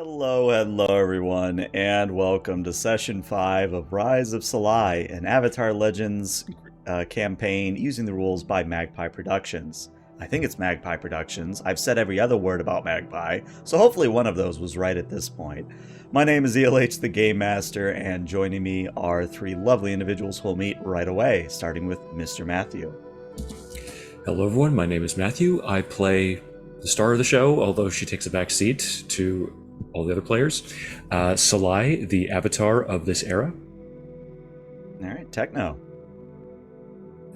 Hello everyone, and welcome to Session 5 of Rise of Salai, an Avatar Legends campaign using the rules by Magpie Productions. I think it's Magpie Productions. I've said every other word about Magpie, so hopefully one of those was right at this point. My name is ELH, the Game Master, and joining me are three lovely individuals who will meet right away, starting with Mr. Matthew. Hello everyone, my name is Matthew. I play the star of the show, although she takes a back seat to all the other players. Salai, the avatar of this era. Alright, Techno.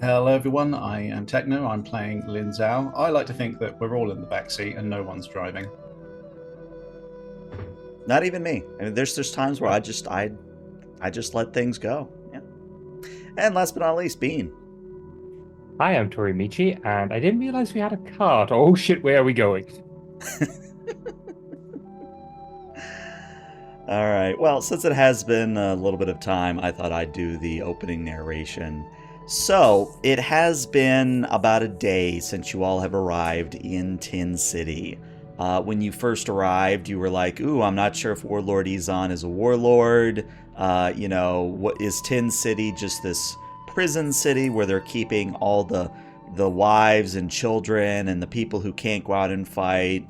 Hello everyone, I am Techno. I'm playing Lyn Zhou. I like to think that we're all in the backseat and no one's driving. Not even me. I mean, there's times where I just let things go. Yeah. And last but not least, Bean. Hi, I'm Tori-Michi, and I didn't realize we had a cart. Oh shit, where are we going? All right. Well, since it has been a little bit of time, I thought I'd do the opening narration. So, it has been about a day since you all have arrived in Tin City. When you first arrived, you were like, ooh, I'm not sure if Warlord Izon is a warlord. What is Tin City just this prison city where they're keeping all the wives and children and the people who can't go out and fight?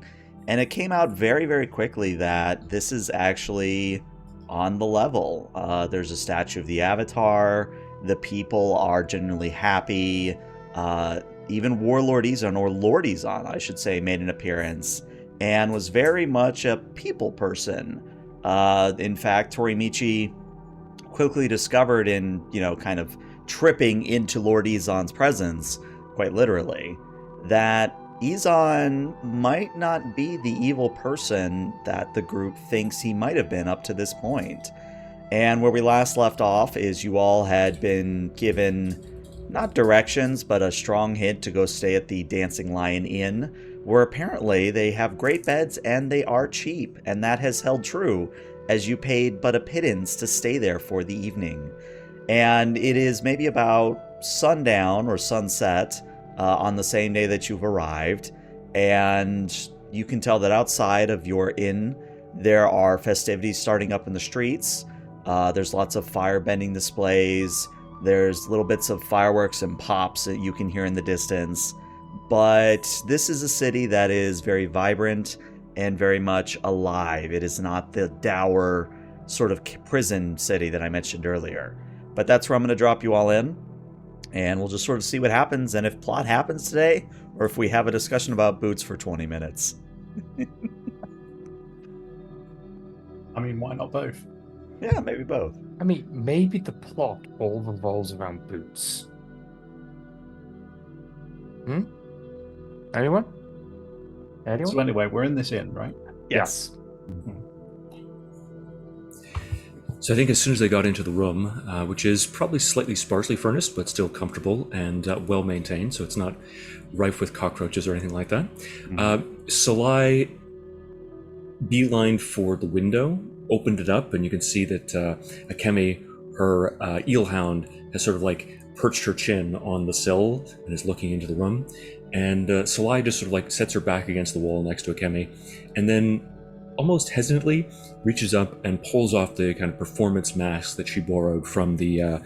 And it came out very, very quickly that this is actually on the level. There's a statue of the Avatar. The people are generally happy. Even Warlord Izon, or Lord Izon, I should say, made an appearance and was very much a people person. In fact, Tori-Michi quickly discovered in, kind of tripping into Lord Izon's presence, quite literally, that Izon might not be the evil person that the group thinks he might have been up to this point. And where we last left off is you all had been given, not directions, but a strong hint to go stay at the Dancing Lion Inn, where apparently they have great beds and they are cheap, and that has held true, as you paid but a pittance to stay there for the evening. And it is maybe about sundown or sunset on the same day that you've arrived, and you can tell that outside of your inn there are festivities starting up in the streets. There's lots of fire-bending displays. There's little bits of fireworks and pops that you can hear in the distance. But this is a city that is very vibrant and very much alive. It is not the dour sort of prison city that I mentioned earlier. But that's where I'm going to drop you all in, and we'll just sort of see what happens, and if plot happens today, or if we have a discussion about boots for 20 minutes. I mean, why not both? Yeah, maybe both. I mean, maybe the plot all revolves around boots. Anyone? So anyway, we're in this inn, right? Yes. So I think as soon as they got into the room, which is probably slightly sparsely furnished, but still comfortable and well maintained, so it's not rife with cockroaches or anything like that, Salai beelined for the window, opened it up, and you can see that Akemi, her eelhound, has sort of like perched her chin on the sill and is looking into the room. And Salai just sort of like sets her back against the wall next to Akemi, and then almost hesitantly reaches up and pulls off the kind of performance mask that she borrowed from the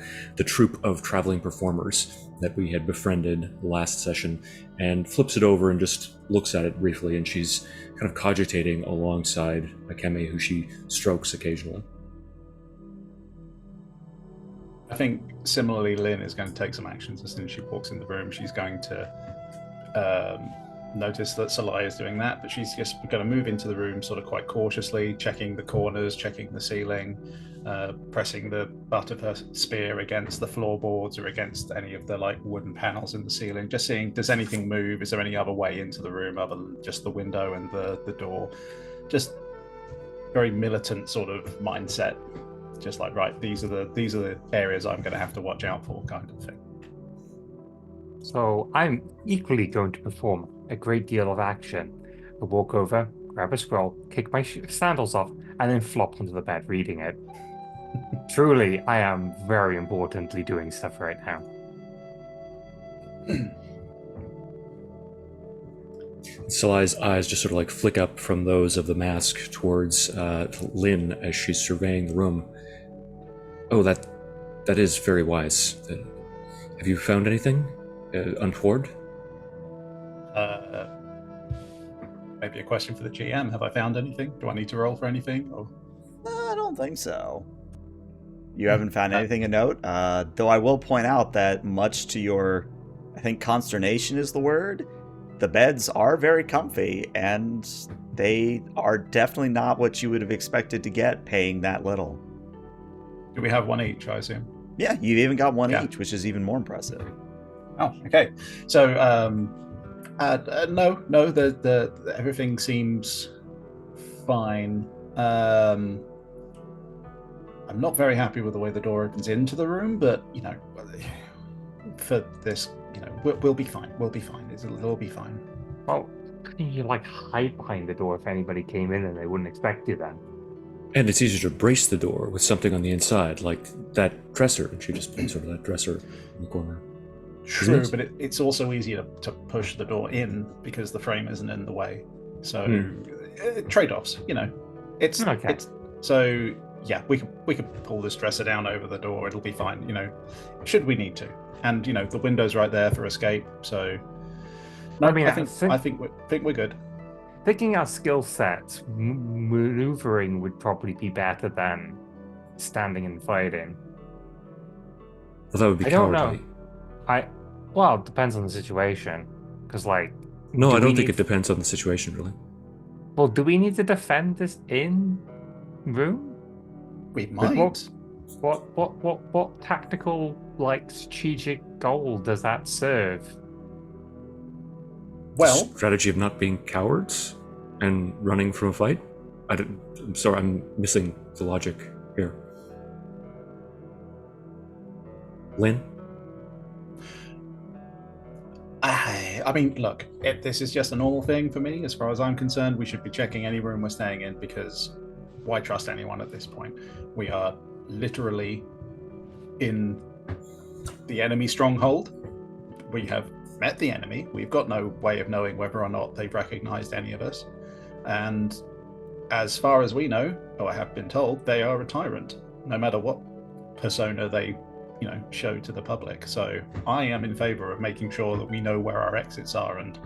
troupe of traveling performers that we had befriended last session, and flips it over and just looks at it briefly, and she's kind of cogitating alongside Akemi, who she strokes occasionally. I think similarly, Lyn is going to take some actions as soon as she walks in the room. She's going to notice that Salai is doing that, but she's just going to move into the room sort of quite cautiously, checking the corners, checking the ceiling, pressing the butt of her spear against the floorboards or against any of the like wooden panels in the ceiling, just seeing, does anything move? Is there any other way into the room other than just the window and the door? Just very militant sort of mindset, just like, right, these are the areas I'm going to have to watch out for, kind of thing. So I'm equally going to perform a great deal of action. I walk over, grab a scroll, kick my sandals off, and then flop onto the bed reading it. Truly, I am very importantly doing stuff right now. Salai's eyes just sort of like flick up from those of the mask towards Lyn as she's surveying the room. Oh, that is very wise. Have you found anything untoward? Maybe a question for the GM. Have I found anything? Do I need to roll for anything? Or... No, I don't think so. You haven't found anything of note? Though I will point out that much to your, I think consternation is the word, the beds are very comfy, and they are definitely not what you would have expected to get paying that little. Do we have one each, I assume? Yeah, you've even got one each, which is even more impressive. Oh, okay. So, no, everything seems fine. I'm not very happy with the way the door opens into the room, but, for this, we'll be fine. We'll be fine. It'll be fine. Well, couldn't you, hide behind the door if anybody came in and they wouldn't expect you then? And it's easier to brace the door with something on the inside, like that dresser. And she just points over that dresser in the corner. True, but it's also easier to push the door in because the frame isn't in the way. So trade-offs, It's okay. So yeah, we could pull this dresser down over the door. It'll be fine, should we need to. And the window's right there for escape. So no, I think we're good. Thinking our skill sets, maneuvering would probably be better than standing and fighting. Well, that would be cowardly. Well, it depends on the situation. Because, No, I don't think it depends on the situation, really. Well, do we need to defend this in room? We might. What tactical, strategic goal does that serve? Well, strategy of not being cowards and running from a fight. I'm sorry, I'm missing the logic here. Lyn? I mean, look, this is just a normal thing for me. As far as I'm concerned, we should be checking any room we're staying in because why trust anyone at this point? We are literally in the enemy stronghold. We have met the enemy. We've got no way of knowing whether or not they've recognized any of us. And as far as we know, or I have been told, they are a tyrant, no matter what persona they show to the public. So I am in favor of making sure that we know where our exits are and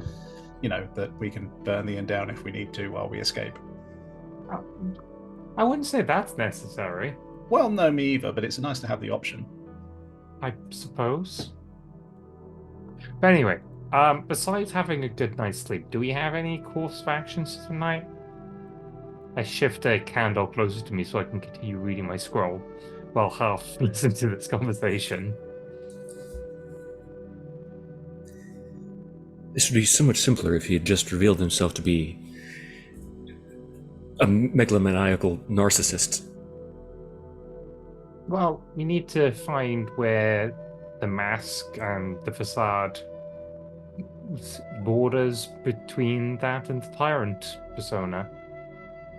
that we can burn the inn down if we need to while we escape. I wouldn't say that's necessary. Well, no, me either, but it's nice to have the option. I suppose. But anyway, besides having a good night's sleep, do we have any course of actions tonight? I shift a candle closer to me so I can continue reading my scroll while half listen to this conversation. This would be so much simpler if he had just revealed himself to be a megalomaniacal narcissist. Well, we need to find where the mask and the facade borders between that and the tyrant persona.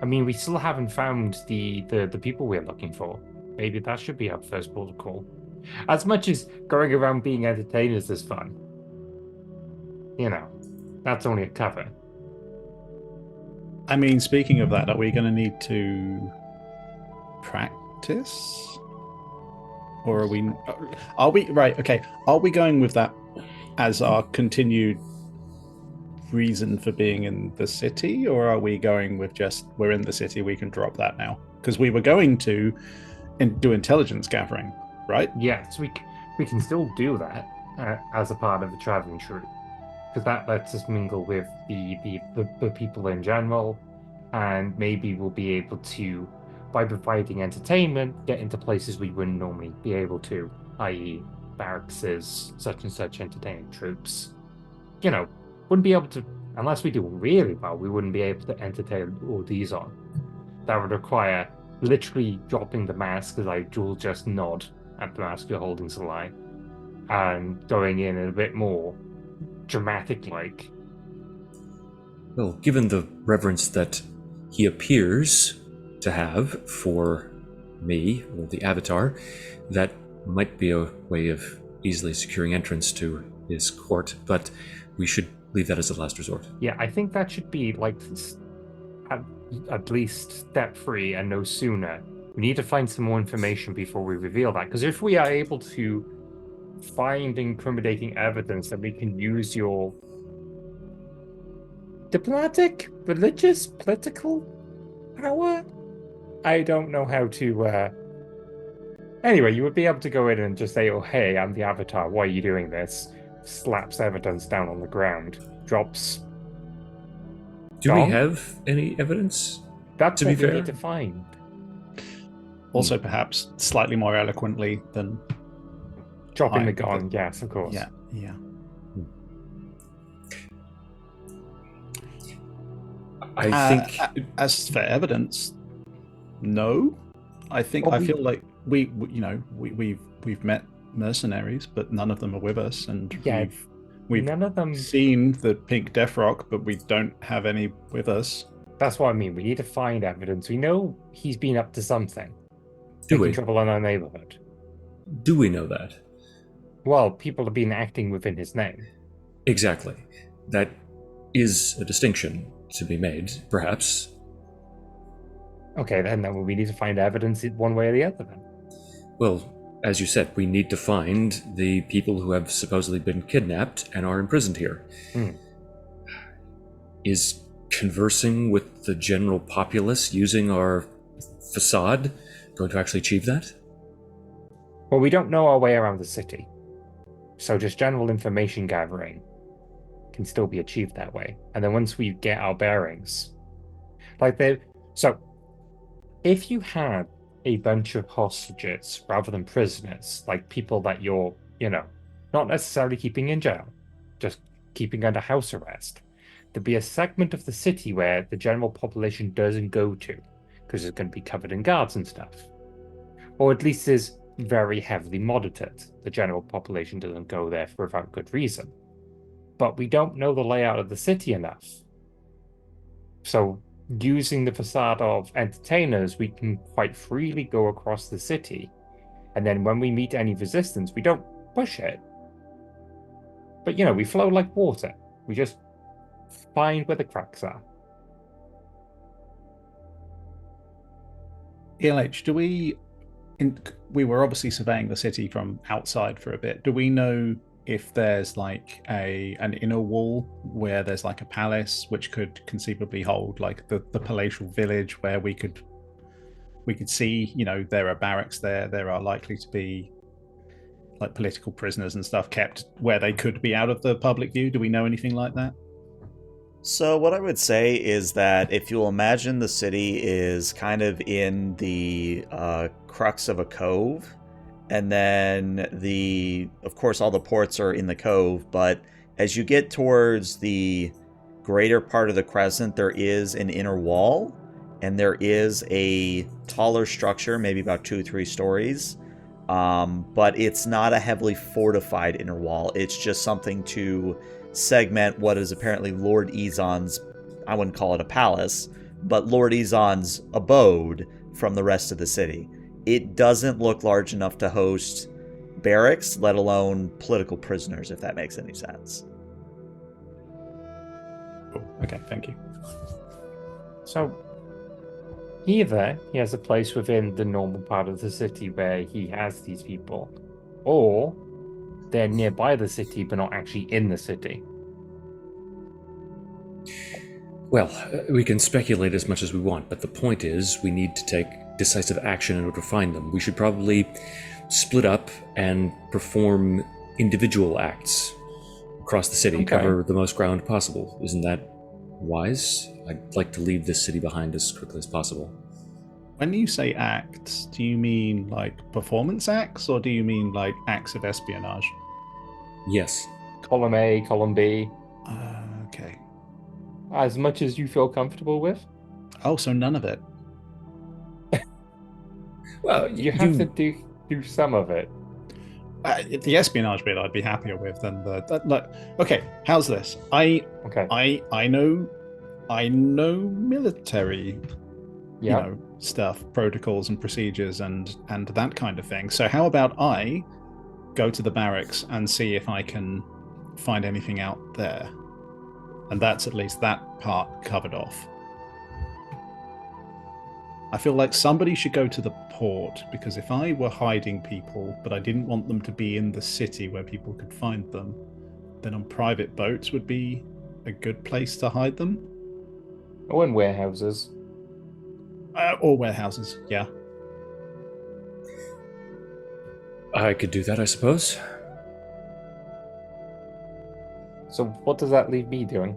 I mean, we still haven't found the people we're looking for. Maybe that should be our first port of call. As much as going around being entertainers is fun, that's only a cover. I mean, speaking of that, are we going to need to practice? Or are we right? Okay. Are we going with that as our continued reason for being in the city, or are we going with just we're in the city, we can drop that now? Because we were going to do intelligence gathering, right? Yes, we can still do that as a part of the traveling troupe, because that lets us mingle with the people in general, and maybe we'll be able to, by providing entertainment, get into places we wouldn't normally be able to, i.e. barracks, such and such entertaining troops. Wouldn't be able to, unless we do really well, we wouldn't be able to entertain all these on. That would require literally dropping the mask, as I will just nod at the mask you're holding, Salai, and going in a bit more dramatic-like. Well, given the reverence that he appears to have for me, or the Avatar, that might be a way of easily securing entrance to his court, but we should leave that as a last resort. Yeah, I think that should be like at least step 3 and no sooner. We need to find some more information before we reveal that. Because if we are able to find incriminating evidence that we can use your diplomatic, religious, political power, I don't know how to. Anyway, you would be able to go in and just say, "Oh, hey, I'm the Avatar. Why are you doing this?" Slaps evidence down on the ground, drops. Do we have any evidence? That's to what be we fair? need to find. Also, perhaps slightly more eloquently than Dropping the I- gun, yes, of course. yeah. I think As for evidence, no. I think Well, I feel like we've met mercenaries, but none of them are with us, and Yeah, we've none of them. seen the pink death rock, but we don't have any with us. That's what I mean. We need to find evidence. We know he's been up to something. Do Making we? trouble in our neighborhood. Do we know that? Well, people have been acting within his name. Exactly. That is a distinction to be made, perhaps. Okay, then we need to find evidence one way or the other then. Well, as you said, we need to find the people who have supposedly been kidnapped and are imprisoned here. Is conversing with the general populace using our facade going to actually achieve that? Well, we don't know our way around the city. So just general information gathering can still be achieved that way. And then once we get our bearings, so if you had a bunch of hostages rather than prisoners, like people that you're, not necessarily keeping in jail, just keeping under house arrest, there'd be a segment of the city where the general population doesn't go to, because it's going to be covered in guards and stuff. Or at least is very heavily monitored. The general population doesn't go there for without good reason. But we don't know the layout of the city enough. So using the facade of entertainers, we can quite freely go across the city. And then when we meet any resistance, we don't push it. But, we flow like water. We just find where the cracks are. ELH, we were obviously surveying the city from outside for a bit. Do we know if there's like an inner wall where there's like a palace which could conceivably hold like the palatial village where we could see, there are barracks there are likely to be like political prisoners and stuff kept where they could be out of the public view? Do we know anything like that? So what I would say is that if you'll imagine the city is kind of in the crux of a cove, and then of course all the ports are in the cove, but as you get towards the greater part of the crescent, there is an inner wall, and there is a taller structure, maybe about 2 or 3 stories, but it's not a heavily fortified inner wall. It's just something to segment what is apparently Lord Izon's, I wouldn't call it a palace, but Lord Izon's abode from the rest of the city. It doesn't look large enough to host barracks, let alone political prisoners, if that makes any sense. Cool. Okay, thank you. So either he has a place within the normal part of the city where he has these people, or they're nearby the city but not actually in the city. Well, we can speculate as much as we want, but the point is we need to take decisive action in order to find them. We should probably split up and perform individual acts across the city, cover the most ground possible. Isn't that wise? I'd like to leave this city behind as quickly as possible. When you say acts, do you mean like performance acts, or do you mean like acts of espionage? Yes. Column A, column B. Okay. As much as you feel comfortable with. Oh, so none of it. Well, You have to do some of it. The espionage bit I'd be happier with than look. Okay, how's this? I know military, stuff, protocols and procedures and that kind of thing. So how about I go to the barracks and see if I can find anything out there? And that's at least that part covered off. I feel like somebody should go to the port, because if I were hiding people, but I didn't want them to be in the city where people could find them, then on private boats would be a good place to hide them. Or in warehouses. Or warehouses, yeah. I could do that, I suppose. So what does that leave me doing?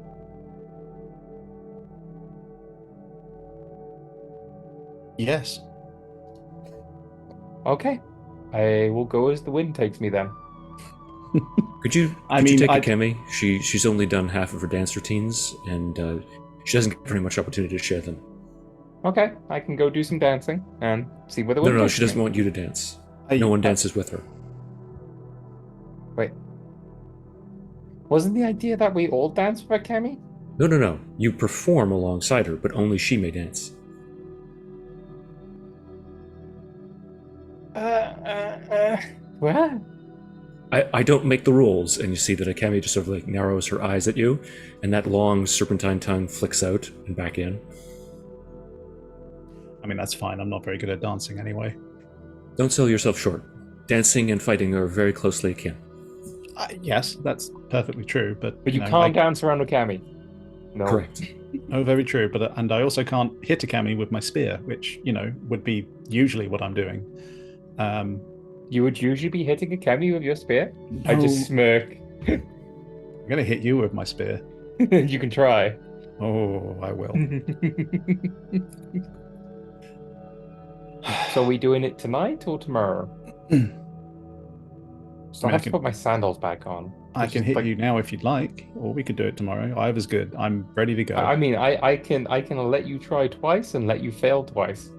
Yes. Okay. I will go as the wind takes me then. Could you take Akemi? She's only done half of her dance routines, and she doesn't get very much opportunity to share them. Okay, I can go do some dancing and see where the wind No, takes she doesn't me. want you to dance. No one dances with her. Wait. Wasn't the idea that we all dance with Akemi? No. You perform alongside her, but only she may dance. What? I don't make the rules, and you see that Akemi just sort of like narrows her eyes at you, and that long serpentine tongue flicks out and back in. I mean, that's fine. I'm not very good at dancing anyway. Don't sell yourself short. Dancing and fighting are very closely akin. Yes, that's perfectly true, but You can't dance around Akemi. No. Correct. Oh, very true. But and I also can't hit Akemi with my spear, which would be usually what I'm doing. You would usually be hitting Akemi with your spear? No. I just smirk. I'm gonna hit you with my spear. You can try. Oh, I will. So are we doing it tonight or tomorrow? So I have to put my sandals back on. I can hit you now if you'd like, or we could do it tomorrow. Either's good. I'm ready to go. I mean, I can let you try twice and let you fail twice.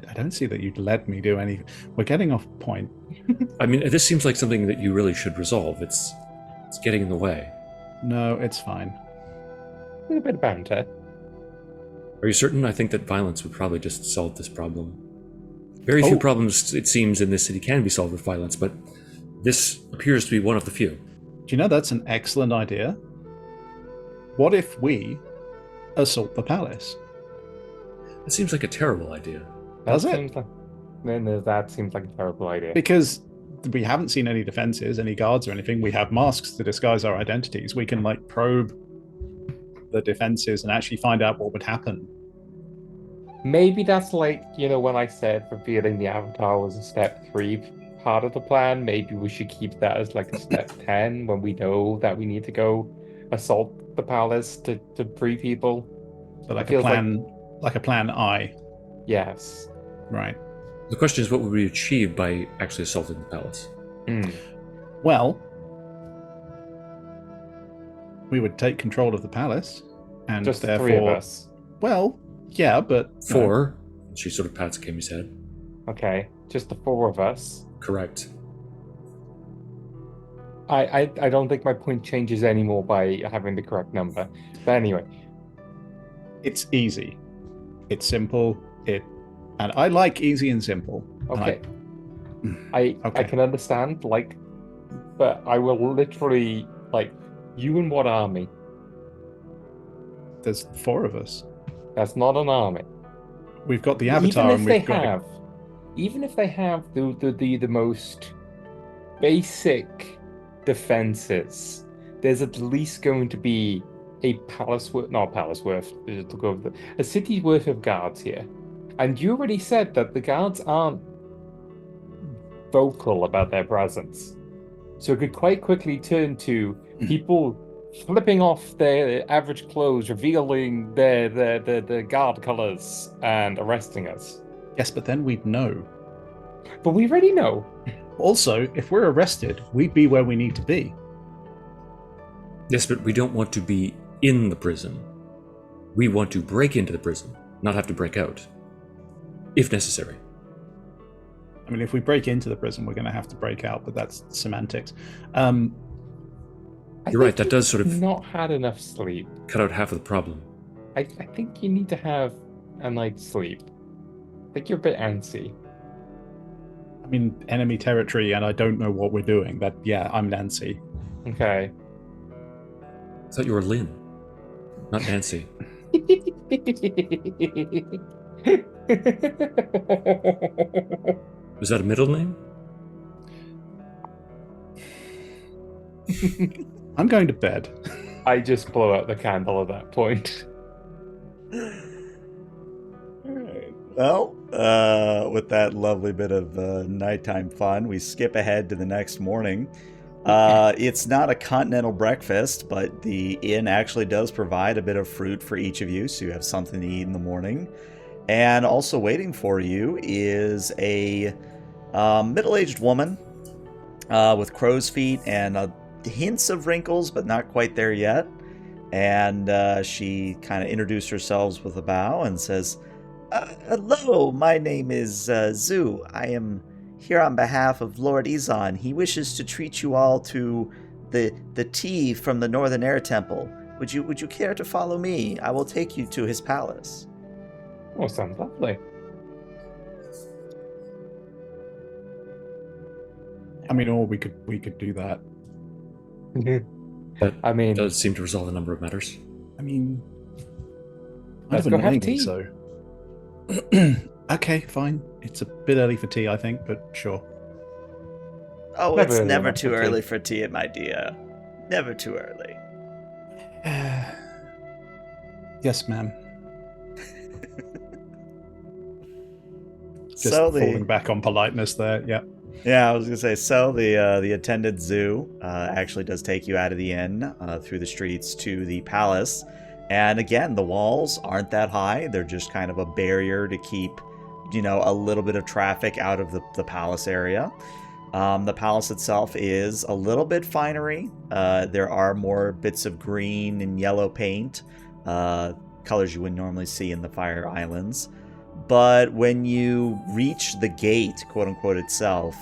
I don't see that you'd let me do anything. We're getting off point. I mean, this seems like something that you really should resolve. It's getting in the way. No, it's fine. A little bit of banter. Are you certain? I think that violence would probably just solve this problem. Very few problems, it seems, in this city can be solved with violence, but this appears to be one of the few. Do you know that's an excellent idea? What if we assault the palace? That seems like a terrible idea. Does it? That seems like a terrible idea. Because we haven't seen any defenses, any guards or anything. We have masks to disguise our identities. We can probe the defenses and actually find out what would happen. Maybe that's when I said revealing the avatar was a step 3 part of the plan. Maybe we should keep that as a step 10 when we know that we need to go assault the palace to free people. So like a plan I. Yes. Right. The question is, what would we achieve by actually assaulting the palace? Well, we would take control of the palace, and just the therefore, 3 of us. Well, yeah, but 4. She sort of pats Kimi's head. Okay, just the 4 of us. Correct. I don't think my point changes anymore by having the correct number. But anyway, it's easy. It's simple. And I like easy and simple. Okay. I can understand, but I will literally, you and what army? There's 4 of us. That's not an army. We've got the avatar, and we've got. Even if they have the most basic defenses, there's at least going to be a city's worth of guards here. And you already said that the guards aren't vocal about their presence. So it could quite quickly turn to people flipping off their average clothes, revealing their guard colors, and arresting us. Yes, but then we'd know. But we already know. Also, if we're arrested, we'd be where we need to be. Yes, but we don't want to be in the prison. We want to break into the prison, not have to break out. If necessary. I mean, if we break into the prison, we're going to have to break out, but that's semantics. You're right, that does sort of not had enough sleep. Cut out half of the problem. I think you need to have a night's sleep. I think you're a bit antsy. I mean, enemy territory, and I don't know what we're doing. I'm Nancy. Okay. I thought you were Lynn, not Nancy. Was that a middle name? I'm going to bed. I just blow out the candle at that point. Alright. Well, with that lovely bit of nighttime fun, we skip ahead to the next morning. It's not a continental breakfast, but the inn actually does provide a bit of fruit for each of you, so you have something to eat in the morning. And also waiting for you is a middle-aged woman with crow's feet and hints of wrinkles, but not quite there yet. And she kind of introduced herself with a bow and says, hello, my name is Zhou. I am here on behalf of Lord Izon. He wishes to treat you all to the tea from the Northern Air Temple. Would you care to follow me? I will take you to his palace. Oh, sounds lovely. I mean, or we could do that. That I mean, does seem to resolve a number of matters. I mean, Let's kind go of have annoying, tea. so. Okay, fine. It's a bit early for tea, I think, but sure. Oh, Never it's early never enough too for tea. early for tea, my dear. Never too early. Yes, ma'am. Just So falling back on politeness there. Yeah. Yeah, I was gonna say. So the attendant Zhou actually does take you out of the inn through the streets to the palace, and again, the walls aren't that high. They're just kind of a barrier to keep, a little bit of traffic out of the palace area. The palace itself is a little bit finery. There are more bits of green and yellow paint, colors you would normally see in the Fire Islands. But when you reach the gate, quote unquote, itself,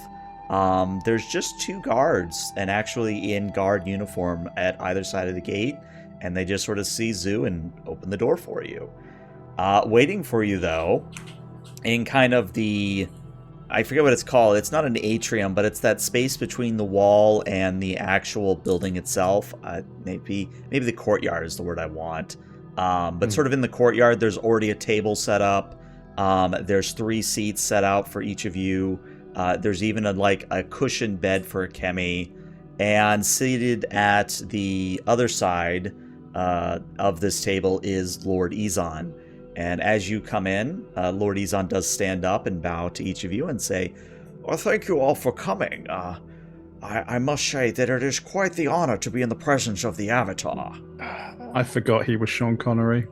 there's just two guards, and actually in guard uniform at either side of the gate, and they just sort of see Zhou and open the door for you. Waiting for you, though, in kind of I forget what it's called. It's not an atrium, but it's that space between the wall and the actual building itself. Maybe the courtyard is the word I want. But sort of in the courtyard, there's already a table set up. There's 3 seats set out for each of you. There's even a cushioned bed for Kemi. And seated at the other side of this table is Lord Izon. And as you come in, Lord Izon does stand up and bow to each of you and say, well, thank you all for coming. I must say that it is quite the honor to be in the presence of the Avatar. I forgot he was Sean Connery.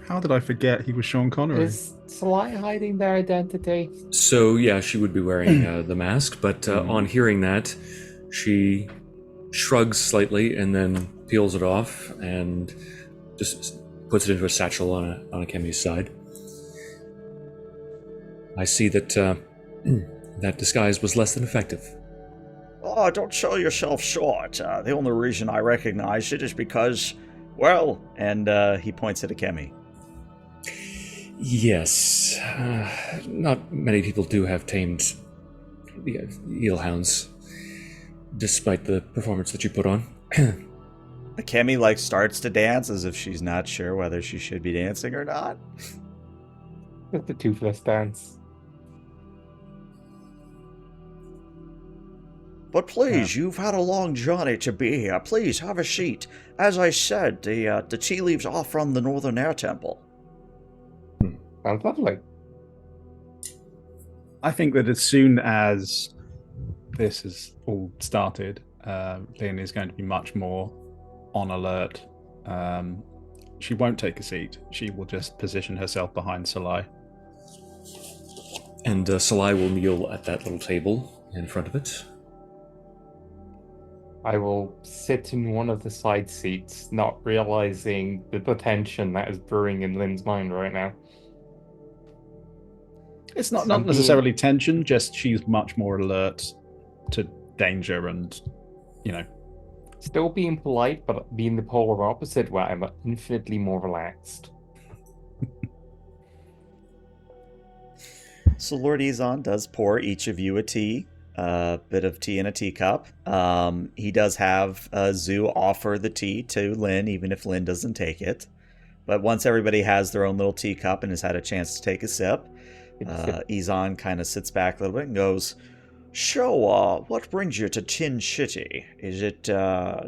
How did I forget he was Sean Connery? is Salai hiding their identity? So yeah, she would be wearing the mask, but on hearing that, she shrugs slightly and then peels it off and just puts it into a satchel on a Kemi's side. I see that that disguise was less than effective. Oh, don't sell yourself short. The only reason I recognized it is because, well, and he points at Kemi. Yes, not many people do have tamed eelhounds, despite the performance that you put on. Kemi starts to dance as if she's not sure whether she should be dancing or not. With the toothless dance. But please, you've had a long journey to be here. Please have a seat. As I said, the tea leaves are from the Northern Air Temple. Sounds lovely. I think that as soon as this has all started, Lyn is going to be much more on alert. She won't take a seat. She will just position herself behind Salai. And Salai will kneel at that little table in front of it. I will sit in one of the side seats, not realizing the tension that is brewing in Lyn's mind right now. It's not necessarily tension, just she's much more alert to danger and, Still being polite, but being the polar opposite where I'm infinitely more relaxed. So Lord Izon does pour each of you a tea. a bit of tea in a teacup. He does have Zhu offer the tea to Lyn, even if Lyn doesn't take it. But once everybody has their own little teacup and has had a chance to take a sip, Izon kind of sits back a little bit and goes, "So, what brings you to Tin City? Is it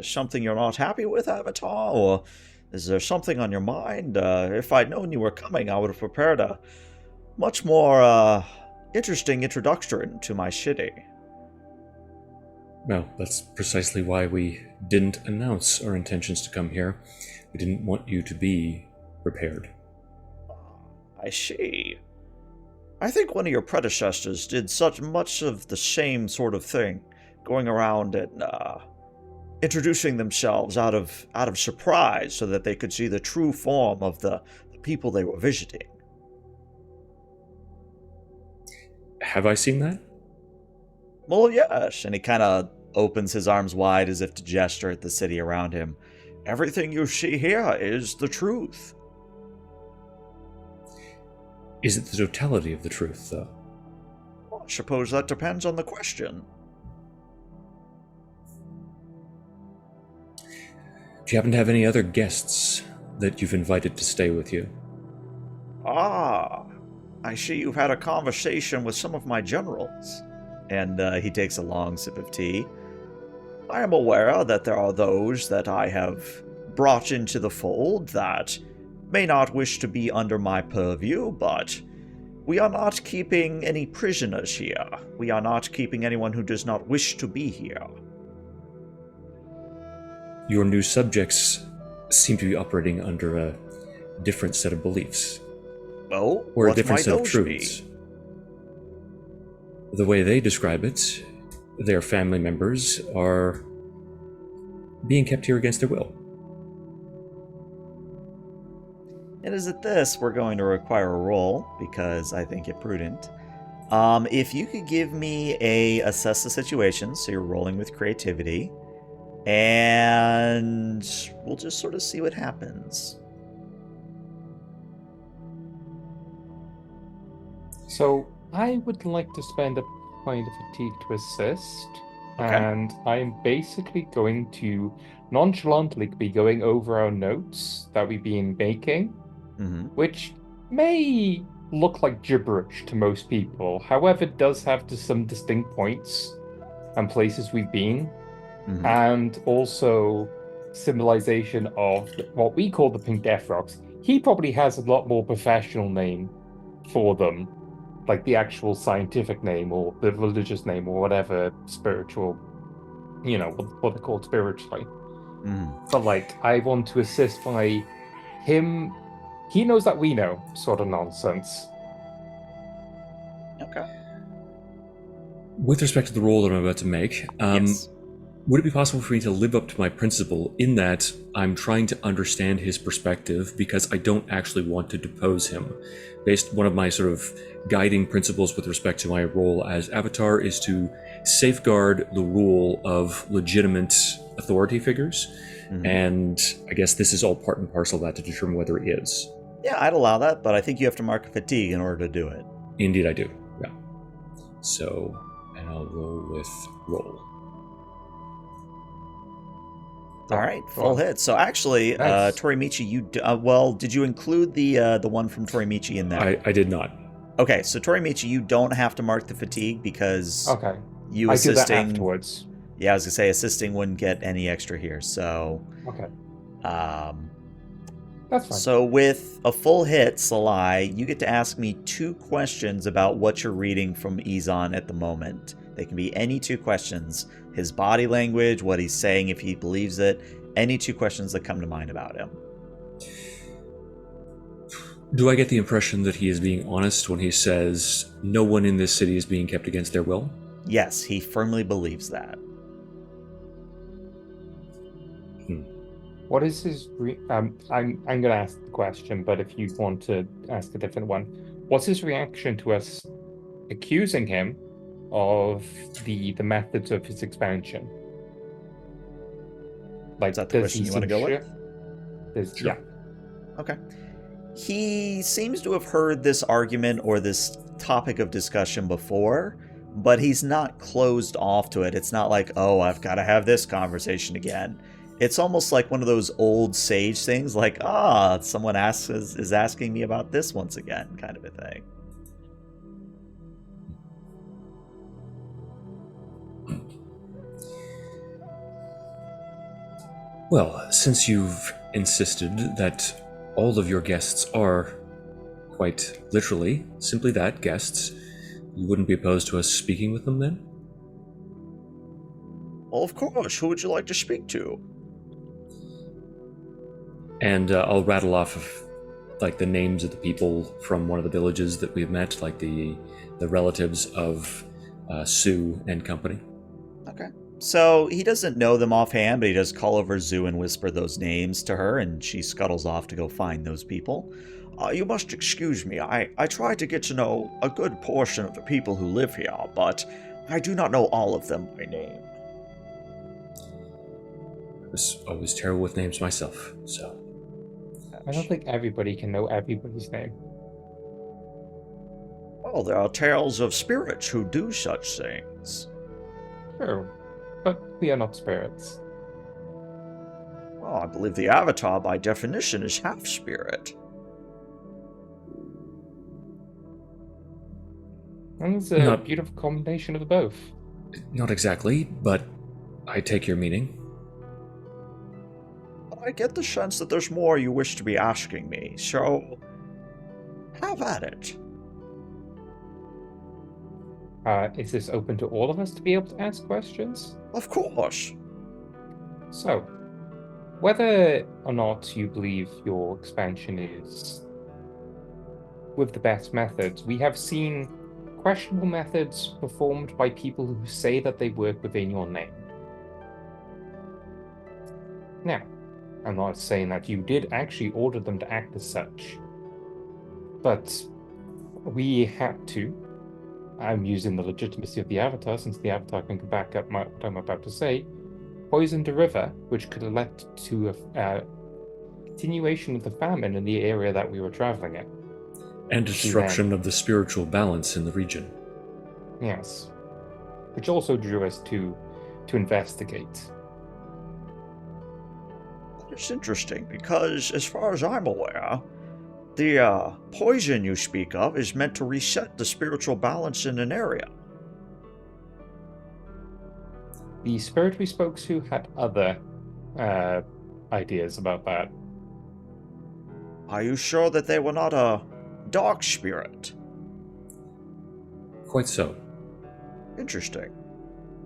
something you're not happy with, Avatar, or is there something on your mind? If I'd known you were coming, I would have prepared a much more interesting introduction to my city." Well, that's precisely why we didn't announce our intentions to come here. We didn't want you to be prepared. I see. I think one of your predecessors did such much of the same sort of thing, going around and introducing themselves out of surprise so that they could see the true form of the people they were visiting. Have I seen that? Well, yes, and he kind of opens his arms wide as if to gesture at the city around him. Everything you see here is the truth. Is it the totality of the truth, though? Well, I suppose that depends on the question. Do you happen to have any other guests that you've invited to stay with you? Ah, I see you've had a conversation with some of my generals. And he takes a long sip of tea. I am aware that there are those that I have brought into the fold that may not wish to be under my purview, but we are not keeping any prisoners here. We are not keeping anyone who does not wish to be here. Your new subjects seem to be operating under a different set of beliefs. Well, Or a what different might set of those truths. be? The way they describe it, their family members are being kept here against their will. And as at this, we're going to require a roll, because I think it prudent. If you could give me a assess the situation, so you're rolling with creativity, and we'll just sort of see what happens. So I would like to spend a point of fatigue to assist, Okay. and I'm basically going to nonchalantly be going over our notes that we've been making, Mm-hmm. which may look like gibberish to most people. However, it does have some distinct points and places we've been, Mm-hmm. and also symbolization of what we call the Pink Death Rocks. He probably has a lot more professional name for them, like the actual scientific name or the religious name or whatever spiritual, what they're called spiritually. Mm-hmm. But like, I want to assist by him. He knows that we know, sort of nonsense. Okay. With respect to the role that I'm about to make, Yes. would it be possible for me to live up to my principle in that I'm trying to understand his perspective because I don't actually want to depose him? One of my sort of guiding principles with respect to my role as Avatar is to safeguard the rule of legitimate authority figures. Mm-hmm. And I guess this is all part and parcel of that to determine whether he is. Yeah, I'd allow that, but I think you have to mark a fatigue in order to do it. Indeed I do, yeah. So, and I'll roll with roll. All right, full hit. So actually, Nice. Tori-Michi, did you include the one from Tori-Michi in there? I did not. Okay, so Tori-Michi, you don't have to mark the fatigue because Okay. you I do that assisting. afterwards. Yeah, I was gonna say assisting wouldn't get any extra here. So, Okay. that's fine. So with a full hit, Salai, you get to ask me 2 questions about what you're reading from Izon at the moment. They can be any 2 questions. His body language, what he's saying, if he believes it, any 2 questions that come to mind about him. Do I get the impression that he is being honest when he says no one in this city is being kept against their will? Yes, he firmly believes that. What is his? I'm going to ask the question, but if you want to ask a different one, what's his reaction to us accusing him of the methods of his expansion? Like, Is that the question you want to go with? Sure. Yeah. Okay. He seems to have heard this argument or this topic of discussion before, but he's not closed off to it. It's not like, oh, I've got to have this conversation again. It's almost like one of those old sage things, like, someone is asking me about this once again, kind of a thing. Well, since you've insisted that all of your guests are, quite literally, simply that, guests, you wouldn't be opposed to us speaking with them then? Well, of course. Who would you like to speak to? And I'll rattle off of, like, the names of the people from one of the villages that we've met, like the relatives of Sue and company. Okay. So he doesn't know them offhand, but he does call over Zoo and whisper those names to her, and she scuttles off to go find those people. You must excuse me. I try to get to know a good portion of the people who live here, but I do not know all of them by name. I was always terrible with names myself, so... I don't think everybody can know everybody's name. Well, there are tales of spirits who do such things. True, but we are not spirits. Well, I believe the Avatar, by definition, is half spirit. And it's a beautiful combination of the both. Not exactly, but I take your meaning. I get the sense that there's more you wish to be asking me, so have at it. Is this open to all of us to be able to ask questions? Of course. So, whether or not you believe your expansion is with the best methods, we have seen questionable methods performed by people who say that they work within your name. Now, I'm not saying that you did actually order them to act as such, but we had to. I'm using the legitimacy of the Avatar, since the Avatar can back up what I'm about to say, poisoned a river, which could have led to a continuation of the famine in the area that we were traveling in. And disruption of the spiritual balance in the region. Yes. Which also drew us to investigate. It's interesting, because as far as I'm aware, the poison you speak of is meant to reset the spiritual balance in an area. The spirit we spoke to had other ideas about that. Are you sure that they were not a dark spirit? Quite so. Interesting.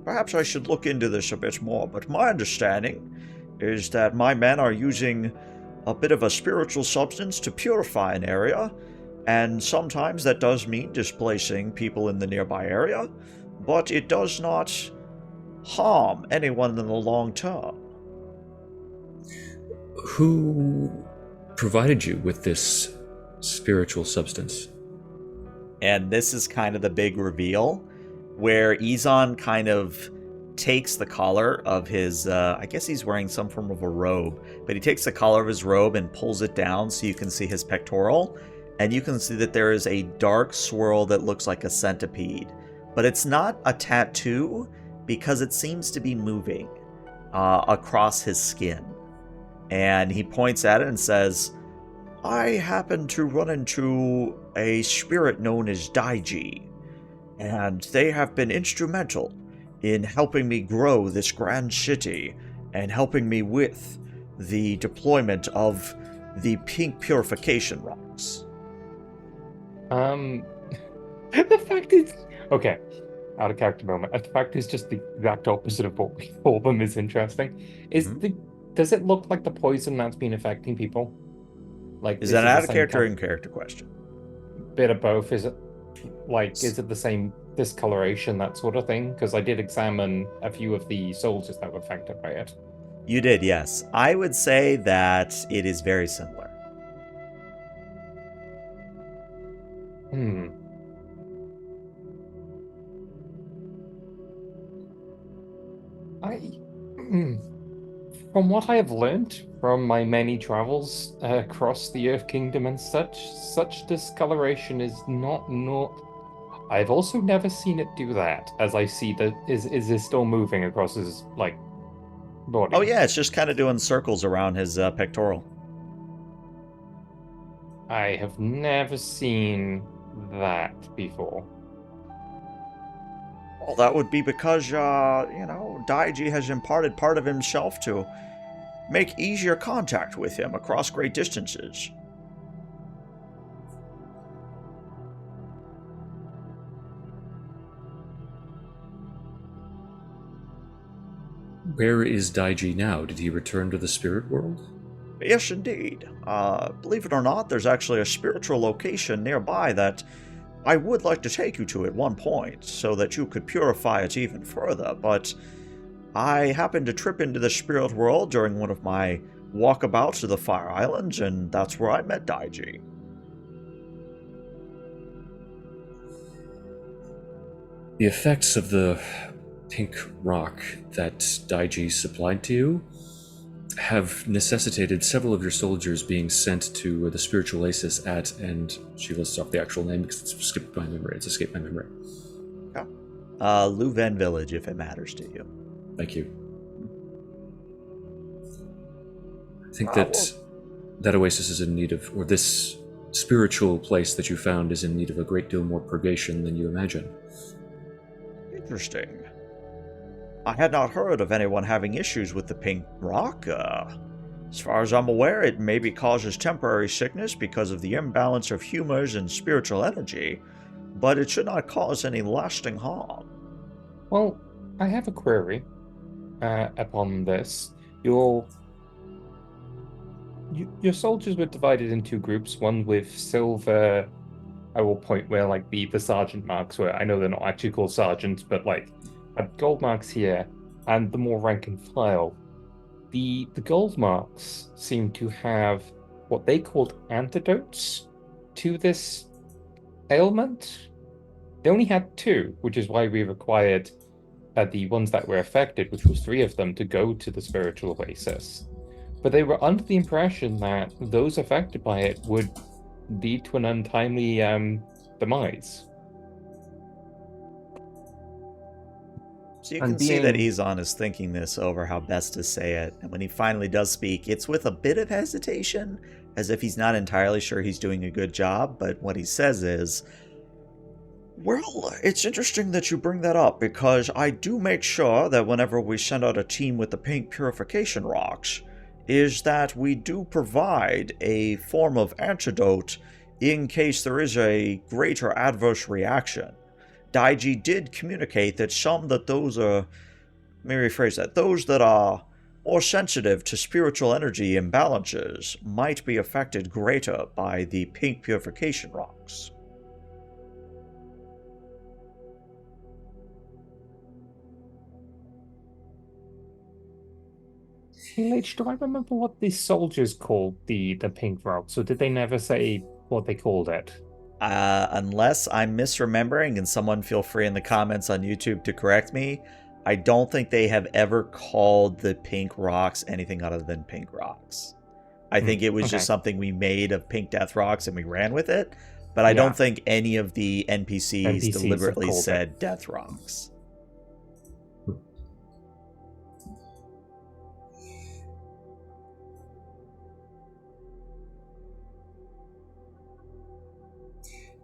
Perhaps I should look into this a bit more, but my understanding is that my men are using a bit of a spiritual substance to purify an area, and sometimes that does mean displacing people in the nearby area, but it does not harm anyone in the long term. Who provided you with this spiritual substance? And this is kind of the big reveal, where Izon kind of takes the collar of his, I guess he's wearing some form of a robe, but he takes the collar of his robe and pulls it down so you can see his pectoral, and you can see that there is a dark swirl that looks like a centipede. But it's not a tattoo, because it seems to be moving across his skin. And he points at it and says, I happened to run into a spirit known as Daiji, and they have been instrumental in helping me grow this grand city and helping me with the deployment of the pink purification rocks. The fact is... Okay, out of character moment. The fact is just the exact opposite of what we call them is interesting. Does it look like the poison that's been affecting people? Like, is that an out of character or in character question? Bit of both. Is it the same discoloration, that sort of thing? Because I did examine a few of the soldiers that were affected by it. You did, yes. I would say that it is very similar. From what I have learned from my many travels across the Earth Kingdom and such discoloration is not I've also never seen it do that, as I see that is this still moving across his like body? Oh yeah, it's just kind of doing circles around his pectoral. I have never seen that before. Well, that would be because, Daiji has imparted part of himself to make easier contact with him across great distances. Where is Daiji now? Did he return to the spirit world? Yes, indeed. Believe it or not, there's actually a spiritual location nearby that I would like to take you to at one point, so that you could purify it even further, but I happened to trip into the spirit world during one of my walkabouts to the Fire Islands, and that's where I met Daiji. The effects of the pink rock that Daiji supplied to you have necessitated several of your soldiers being sent to the spiritual oasis at, and she lists off the actual name because it's skipped my memory. It's escaped my memory. Okay. Luven Village, if it matters to you. Thank you. I think that oasis is in need of, or this spiritual place that you found is in need of a great deal more purgation than you imagine. Interesting. I had not heard of anyone having issues with the pink rock. As far as I'm aware, it maybe causes temporary sickness because of the imbalance of humors and spiritual energy, but it should not cause any lasting harm. Well, I have a query upon this. Your soldiers were divided in two groups, one with silver, I will point where like the sergeant marks were. I know they're not actually called sergeants, but like gold marks here, and the more rank and file. The gold marks seem to have what they called antidotes to this ailment. They only had two, which is why we required the ones that were affected, which was three of them, to go to the spiritual oasis. But they were under the impression that those affected by it would lead to an untimely demise. So you can see that Izon is thinking this over how best to say it, and when he finally does speak, it's with a bit of hesitation, as if he's not entirely sure he's doing a good job, but what he says is, well, it's interesting that you bring that up, because I do make sure that whenever we send out a team with the pink purification rocks, is that we do provide a form of antidote in case there is a greater adverse reaction. Daiji did communicate that those that are more sensitive to spiritual energy imbalances might be affected greater by the pink purification rocks. Hey, Lich, do I remember what the soldiers called the pink rocks, or did they never say what they called it? Unless I'm misremembering, and someone feel free in the comments on YouTube to correct me, I don't think they have ever called the pink rocks anything other than pink rocks. I think it was just something we made of pink death rocks and we ran with it, but I don't think any of the NPCs deliberately said death rocks.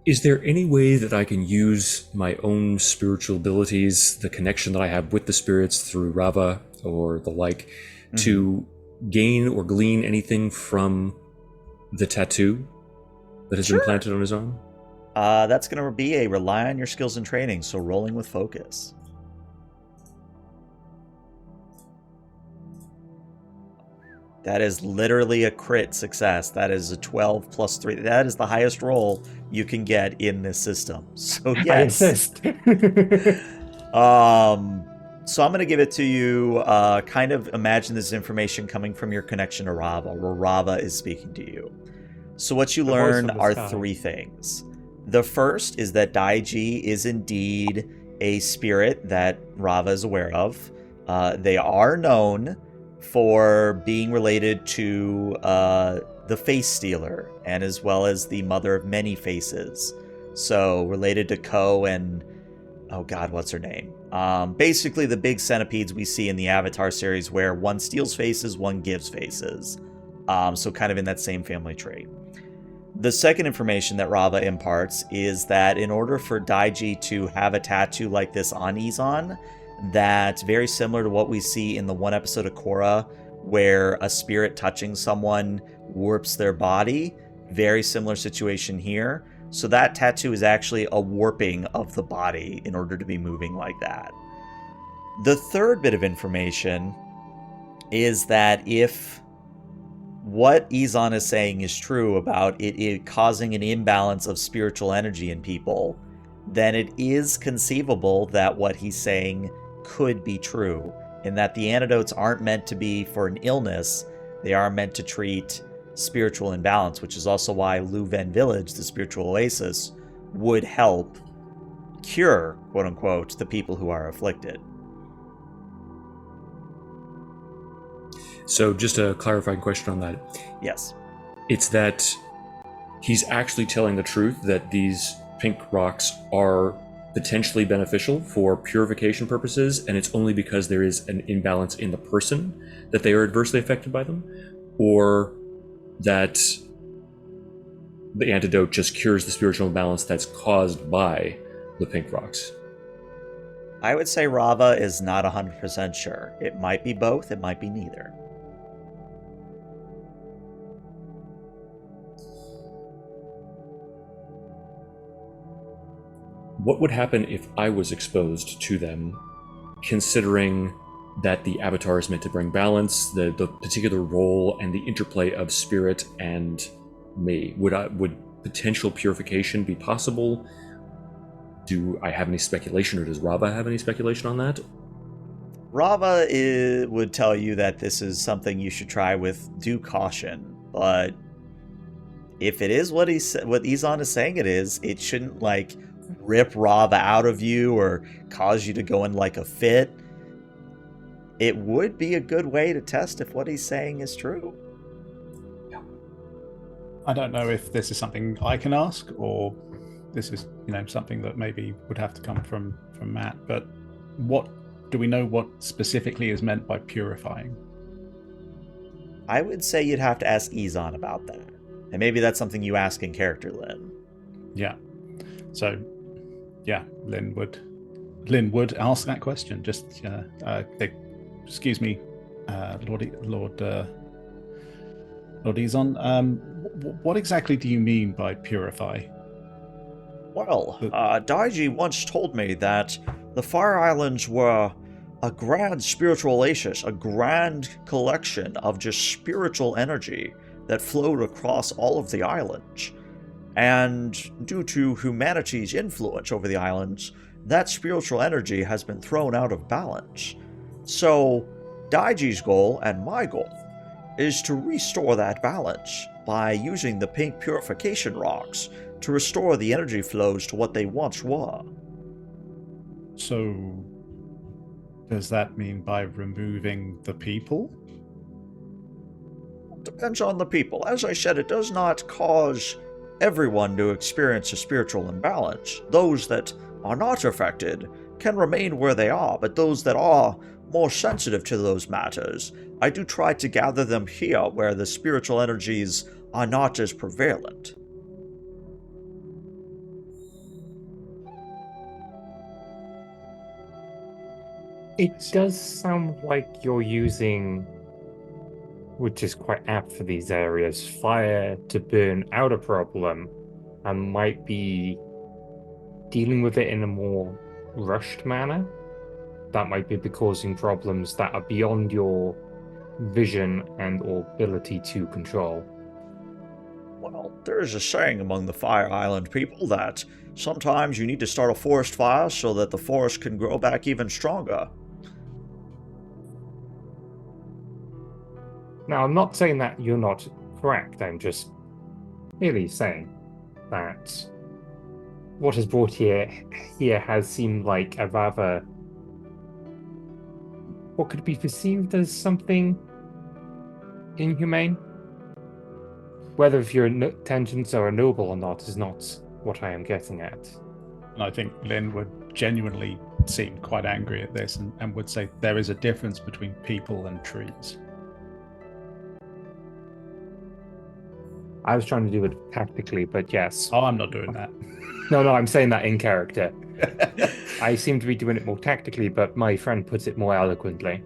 Is there any way that I can use my own spiritual abilities, the connection that I have with the spirits through Rava or the like, to gain or glean anything from the tattoo that has been planted on his arm? That's going to be a rely on your skills and training, so rolling with focus. That is literally a crit success. That is a 12 plus 3. That is the highest roll you can get in this system. So yes. I insist. So I'm going to give it to you. Kind of imagine this information coming from your connection to Rava, where Rava is speaking to you. So what you learn are three things. The first is that Daiji is indeed a spirit that Rava is aware of. They are known for being related to the Face Stealer, and as well as the Mother of Many Faces, So related to Ko and, oh god, what's her name? Basically the big centipedes we see in the Avatar series where one steals faces, one gives faces. So kind of in that same family tree. The second information that Rava imparts is that in order for Daiji to have a tattoo like this on Izon, that's very similar to what we see in the one episode of Korra, where a spirit touching someone warps their body. Very similar situation here. So that tattoo is actually a warping of the body in order to be moving like that. The third bit of information is that if what Izon is saying is true about it causing an imbalance of spiritual energy in people, then it is conceivable that what he's saying could be true, and that the antidotes aren't meant to be for an illness, they are meant to treat spiritual imbalance, which is also why Luven Village, the spiritual oasis, would help cure, quote-unquote, the people who are afflicted. So just a clarifying question on that. Yes. It's that he's actually telling the truth that these pink rocks are potentially beneficial for purification purposes, and it's only because there is an imbalance in the person that they are adversely affected by them, or that the antidote just cures the spiritual imbalance that's caused by the pink rocks. I would say Rava is not 100% sure. It might be both, it might be neither. What would happen if I was exposed to them, considering that the avatar is meant to bring balance, the particular role and the interplay of spirit and me? Would potential purification be possible? Do I have any speculation, or does Rava have any speculation on that? Rava would tell you that this is something you should try with due caution, but if it is what Izon is saying it is, it shouldn't like rip Rava out of you or cause you to go in like a fit. It would be a good way to test if what he's saying is true. I don't know if this is something I can ask, or this is, something that maybe would have to come from Matt. But what do we know what specifically is meant by purifying? I would say you'd have to ask Izon about that, and maybe that's something you ask in character, Lyn. Yeah. So, yeah, Lyn would ask that question. Just, excuse me, Lord Izon. What exactly do you mean by purify? Well, Daiji once told me that the Fire Islands were a grand spiritual oasis, a grand collection of just spiritual energy that flowed across all of the islands. And due to humanity's influence over the islands, that spiritual energy has been thrown out of balance. So, Daiji's goal, and my goal, is to restore that balance by using the pink purification rocks to restore the energy flows to what they once were. So, does that mean by removing the people? Depends on the people. As I said, it does not cause everyone to experience a spiritual imbalance. Those that are not affected can remain where they are, but those that are more sensitive to those matters, I do try to gather them here where the spiritual energies are not as prevalent. It does sound like you're using, which is quite apt for these areas, fire to burn out a problem, and might be dealing with it in a more rushed manner. That might be causing problems that are beyond your vision and or ability to control. Well, there is a saying among the Fire Island people that sometimes you need to start a forest fire so that the forest can grow back even stronger. Now, I'm not saying that you're not correct. I'm just merely saying that what is brought here has seemed like a rather, what could be perceived as something inhumane. Whether if your intentions are noble or not is not what I am getting at. And I think Lyn would genuinely seem quite angry at this and would say there is a difference between people and trees. I was trying to do it tactically, but yes. Oh, I'm not doing that. No, I'm saying that in character. I seem to be doing it more tactically, but my friend puts it more eloquently.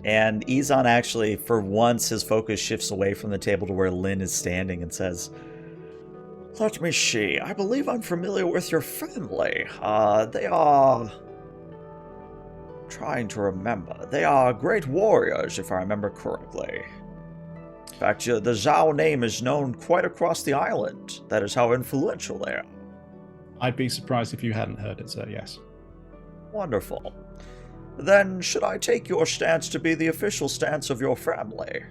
And Izon actually, for once, his focus shifts away from the table to where Lyn is standing and says, "Let me see. I believe I'm familiar with your family. They are... trying to remember. They are great warriors, if I remember correctly. In fact, the Zhou name is known quite across the island. That is how influential they are." I'd be surprised if you hadn't heard it, sir, yes. Wonderful. Then, should I take your stance to be the official stance of your family?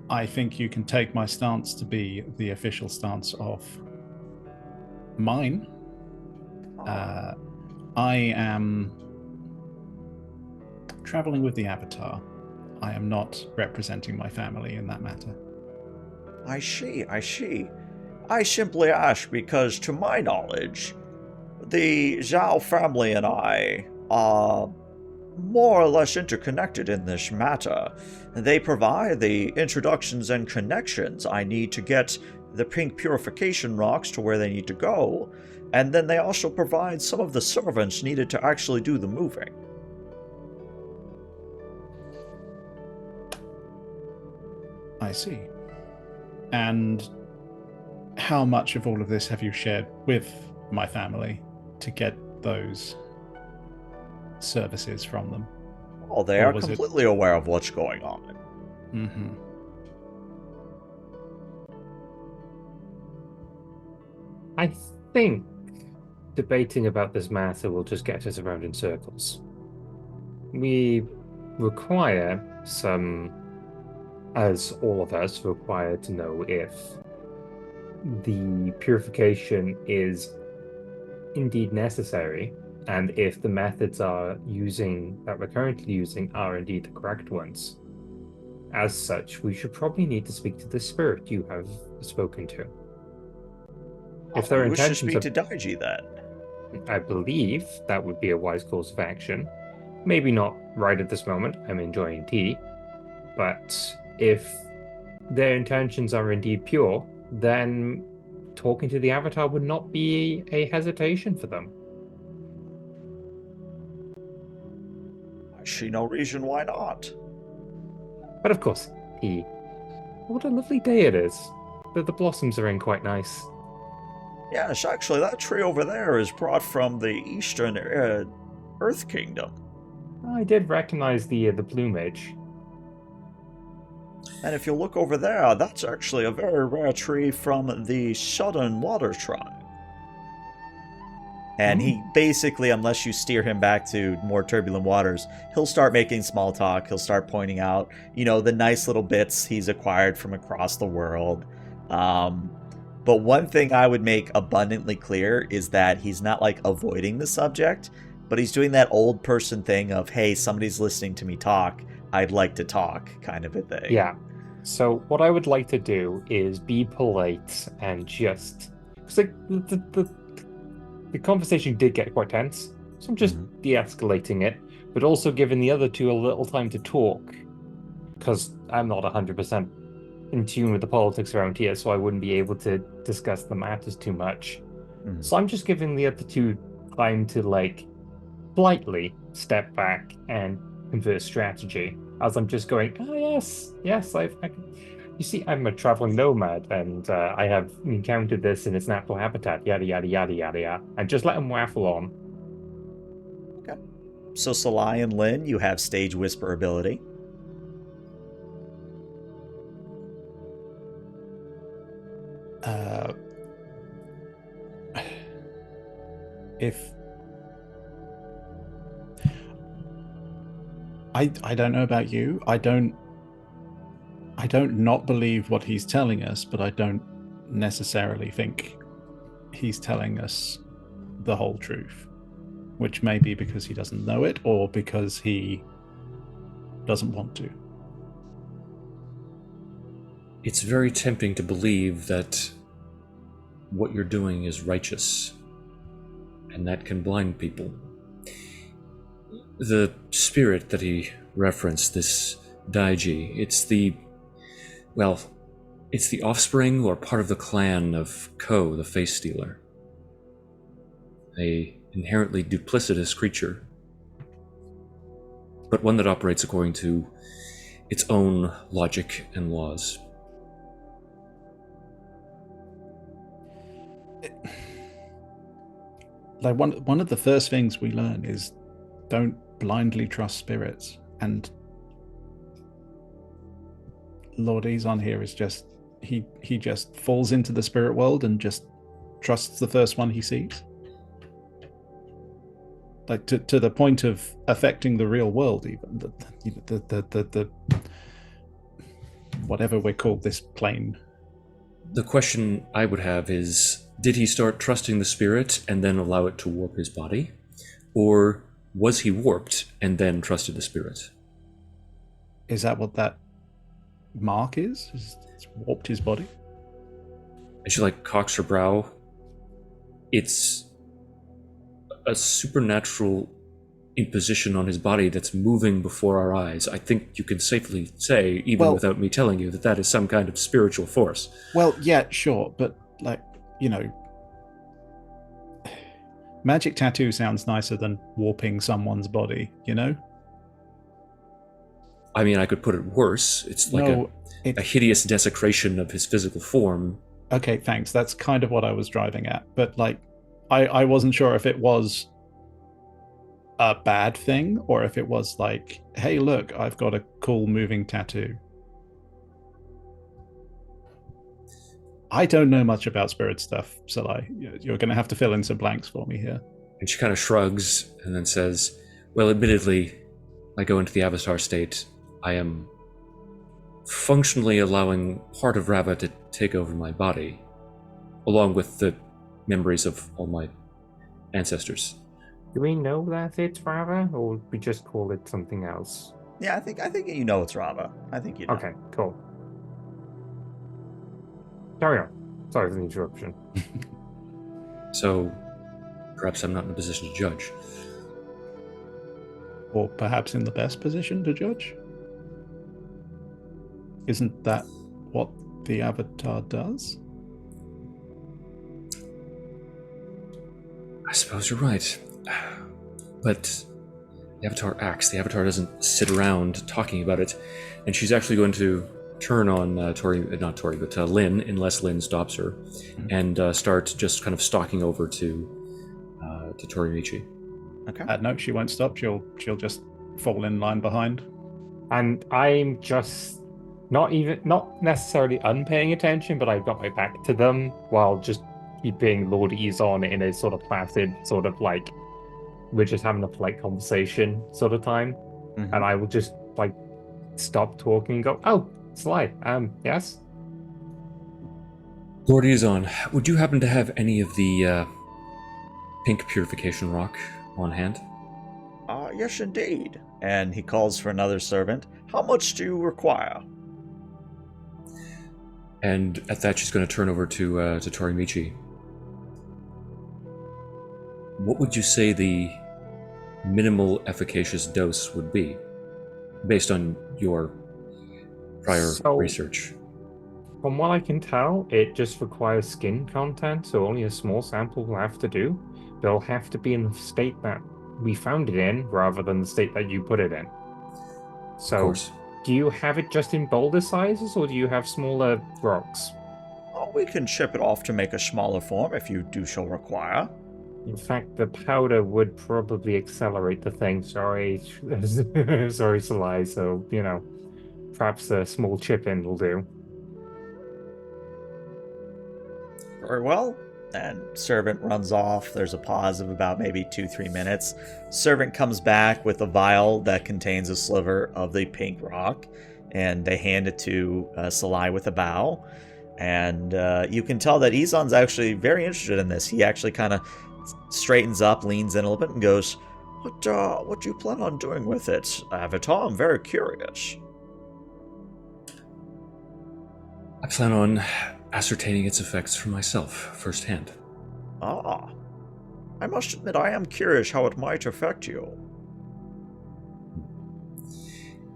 I think you can take my stance to be the official stance of mine. I am traveling with the Avatar. I am not representing my family in that matter. I see. I simply ask because, to my knowledge, the Zhao family and I are more or less interconnected in this matter. They provide the introductions and connections I need to get the pink purification rocks to where they need to go, and then they also provide some of the servants needed to actually do the moving. I see. And how much of all of this have you shared with my family to get those services from them? Oh, they are completely aware of what's going on. Mm-hmm. I think debating about this matter will just get us around in circles. We require some, as all of us require to know if the purification is indeed necessary, and if the methods that we're currently using are indeed the correct ones. As such, we should probably need to speak to the spirit you have spoken to. If their You wish to intentions speak to Daiji, then? I believe that would be a wise course of action. Maybe not right at this moment, I'm enjoying tea, but if their intentions are indeed pure, then talking to the Avatar would not be a hesitation for them. I see no reason why not. But of course, tea. What a lovely day it is. The blossoms are in quite nice. Yes, actually, that tree over there is brought from the Eastern Earth Kingdom. I did recognize the plumage. And if you look over there, that's actually a very rare tree from the Southern Water Tribe. And he basically, unless you steer him back to more turbulent waters, he'll start making small talk. He'll start pointing out, the nice little bits he's acquired from across the world. But one thing I would make abundantly clear is that he's not avoiding the subject, but he's doing that old person thing of, hey, somebody's listening to me talk. I'd like to talk, kind of a thing. Yeah. So what I would like to do is be polite and just... Because the conversation did get quite tense, so I'm just de-escalating it, but also giving the other two a little time to talk, because I'm not 100% in tune with the politics around here, so I wouldn't be able to discuss the matters too much. So I'm just giving the other two time to, politely step back and converse strategy, as I'm just going, yes, you see, I'm a traveling nomad, and I have encountered this in its natural habitat, yada, yada, yada, yada, yada, and just let them waffle on. Okay. So Salai and Lyn, you have stage whisper ability. If I don't know about you, I don't not believe what he's telling us, but I don't necessarily think he's telling us the whole truth, which may be because he doesn't know it or because he doesn't want to. It's very tempting to believe that what you're doing is righteous, and that can blind people. The spirit that he referenced, this Daiji, it's the offspring or part of the clan of Ko, the Face Stealer. A inherently duplicitous creature, but one that operates according to its own logic and laws. Like one of the first things we learn is don't blindly trust spirits, and Lord Izon here is just he just falls into the spirit world and just trusts the first one he sees, like to the point of affecting the real world, even the whatever we call this plane. The question I would have is, did he start trusting the spirit and then allow it to warp his body? Or was he warped and then trusted the spirit? Is that what that mark is? It's warped his body? And she cocks her brow. It's a supernatural imposition on his body that's moving before our eyes. I think you can safely say, even without me telling you, that is some kind of spiritual force. Well, yeah, sure, but magic tattoo sounds nicer than warping someone's body, I mean, I could put it worse. It's a hideous desecration of his physical form. Okay, thanks. That's kind of what I was driving at. But I wasn't sure if it was a bad thing or if it was like, hey, look, I've got a cool moving tattoo. I don't know much about spirit stuff, Salai. You're going to have to fill in some blanks for me here. And she kind of shrugs and then says, well, admittedly, I go into the avatar state. I am functionally allowing part of Rava to take over my body, along with the memories of all my ancestors. Do we know that it's Rava, or we just call it something else? Yeah, I think you know it's Rava. I think you know. Okay, cool. Carry on. Sorry for the interruption. So, perhaps I'm not in a position to judge. Or perhaps in the best position to judge? Isn't that what the avatar does? I suppose you're right. But the avatar acts. The avatar doesn't sit around talking about it. And she's actually going to turn on Lyn, unless Lyn stops her, and start just kind of stalking over to Tori-Michi. Okay. No, she won't stop. She'll just fall in line behind. And I'm just not necessarily unpaying attention, but I've got my back to them while just keeping Lord Izon in a sort of placid, sort of like we're just having a polite conversation sort of time. Mm-hmm. And I will just stop talking and go, oh, Salai, yes? Lord Izon, would you happen to have any of the pink purification rock on hand? Yes, indeed. And he calls for another servant. How much do you require? And at that, she's going to turn over to Tori-Michi. What would you say the minimal efficacious dose would be, based on your prior research? From what I can tell, it just requires skin content, so only a small sample will have to do. They'll have to be in the state that we found it in, rather than the state that you put it in. So, of course. Do you have it just in boulder sizes, or do you have smaller rocks? Oh, we can ship it off to make a smaller form if you do so require. In fact, the powder would probably accelerate the thing. Sorry, sorry, Salai. So, perhaps a small chip-in will do. Very well. And servant runs off. There's a pause of about maybe 2-3 minutes. Servant comes back with a vial that contains a sliver of the pink rock, and they hand it to Salai with a bow. And you can tell that Izon's actually very interested in this. He actually kind of straightens up, leans in a little bit, and goes, What do you plan on doing with it, Avatar? I'm very curious. I plan on ascertaining its effects for myself firsthand. Ah. I must admit I am curious how it might affect you.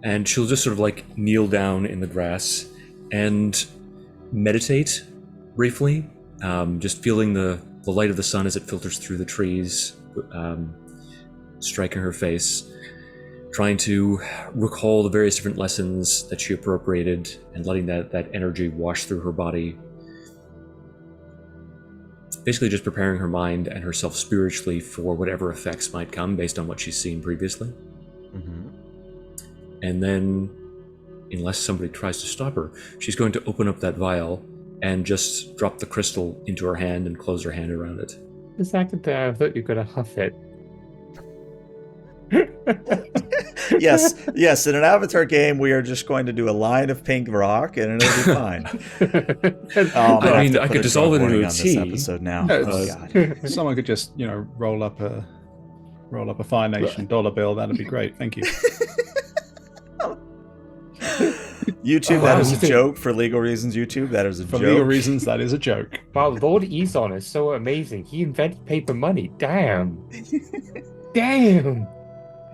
And she'll just sort of like kneel down in the grass and meditate briefly, just feeling the light of the sun as it filters through the trees, striking her face, trying to recall the various different lessons that she appropriated and letting that energy wash through her body. Basically just preparing her mind and herself spiritually for whatever effects might come based on what she's seen previously. Mm-hmm. And then, unless somebody tries to stop her, she's going to open up that vial and just drop the crystal into her hand and close her hand around it. The second there, I thought you were going to huff it. Yes. In an Avatar game, we are just going to do a line of pink rock, and it'll be fine. I could dissolve it into a tea. This episode now. Yeah, Oh god. Someone could just, roll up a Fire Nation dollar bill. That'd be great. Thank you. YouTube, that is a joke for legal reasons. YouTube, that is a For joke. legal reasons, that is a joke. Wow, Lord Izon is so amazing. He invented paper money. Damn. Damn.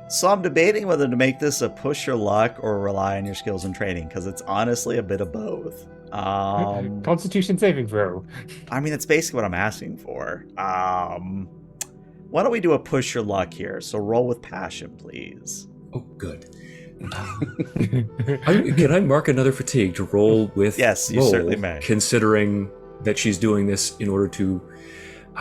So I'm debating whether to make this a push your luck or rely on your skills and training, because it's honestly a bit of both. Constitution saving throw. I mean, it's basically what I'm asking for. Why don't we do a push your luck here? So roll with passion, please. Oh, good. Can I mark another fatigue to roll with? Yes, you roll, certainly may. Considering that she's doing this in order to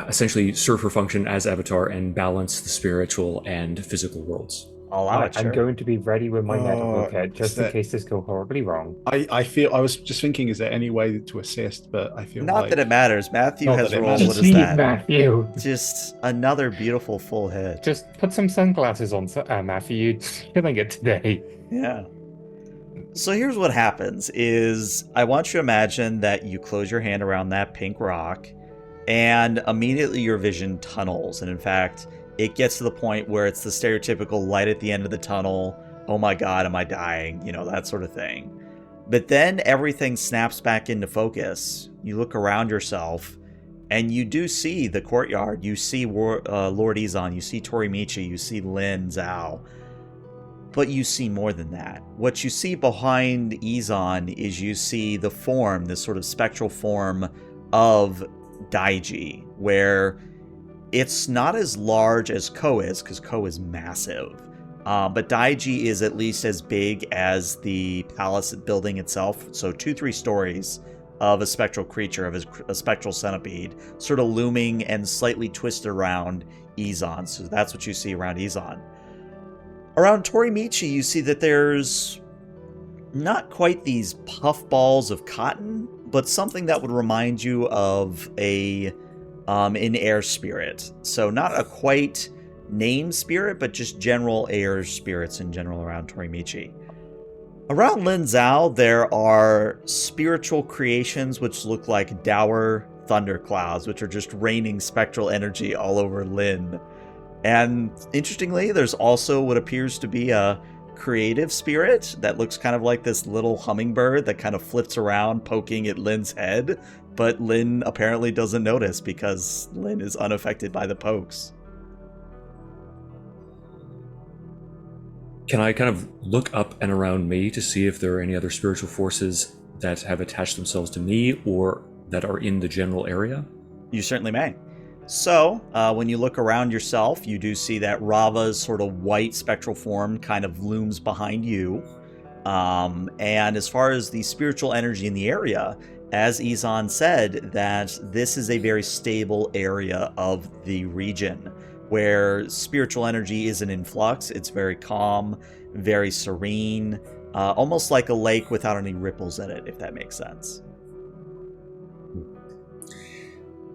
essentially serve her function as Avatar and balance the spiritual and physical worlds. I'll allow it, I'm sure. going to be ready with my medical kit just in that- case this goes horribly wrong. I feel I was just thinking, is there any way to assist? But I feel Not like that it matters. Matthew Not has that it rolled. matters. What is Sleep, that? Matthew. Just another beautiful full hit. Just put some sunglasses on, Matthew. You're killing it today. Yeah. So here's what happens is I want you to imagine that you close your hand around that pink rock and immediately your vision tunnels. And in fact, it gets to the point where it's the stereotypical light at the end of the tunnel. Oh my God, am I dying? That sort of thing. But then everything snaps back into focus. You look around yourself and you do see the courtyard. You see Lord Izon, you see Tori-Michi, you see Lyn Zhou. But you see more than that. What you see behind Izon is you see the form, this sort of spectral form of Daiji, where it's not as large as Ko is, because Ko is massive. But Daiji is at least as big as the palace building itself. So 2-3 stories of a spectral creature, of a spectral centipede, sort of looming and slightly twisted around Izon. So that's what you see around Izon. Around Tori-Michi, you see that there's not quite these puff balls of cotton, but something that would remind you of an air spirit. So not a quite named spirit, but just general air spirits in general around Tori-Michi. Around Lyn Zhou, there are spiritual creations which look like dour thunderclouds, which are just raining spectral energy all over Lyn. And interestingly, there's also what appears to be a creative spirit that looks kind of like this little hummingbird that kind of flips around poking at Lyn's head, but Lyn apparently doesn't notice because Lyn is unaffected by the pokes. Can I kind of look up and around me to see if there are any other spiritual forces that have attached themselves to me or that are in the general area? You certainly may. So, when you look around yourself, you do see that Rava's sort of white spectral form kind of looms behind you. And as far as the spiritual energy in the area, as Izon said, that this is a very stable area of the region where spiritual energy isn't in flux. It's very calm, very serene, almost like a lake without any ripples in it, if that makes sense.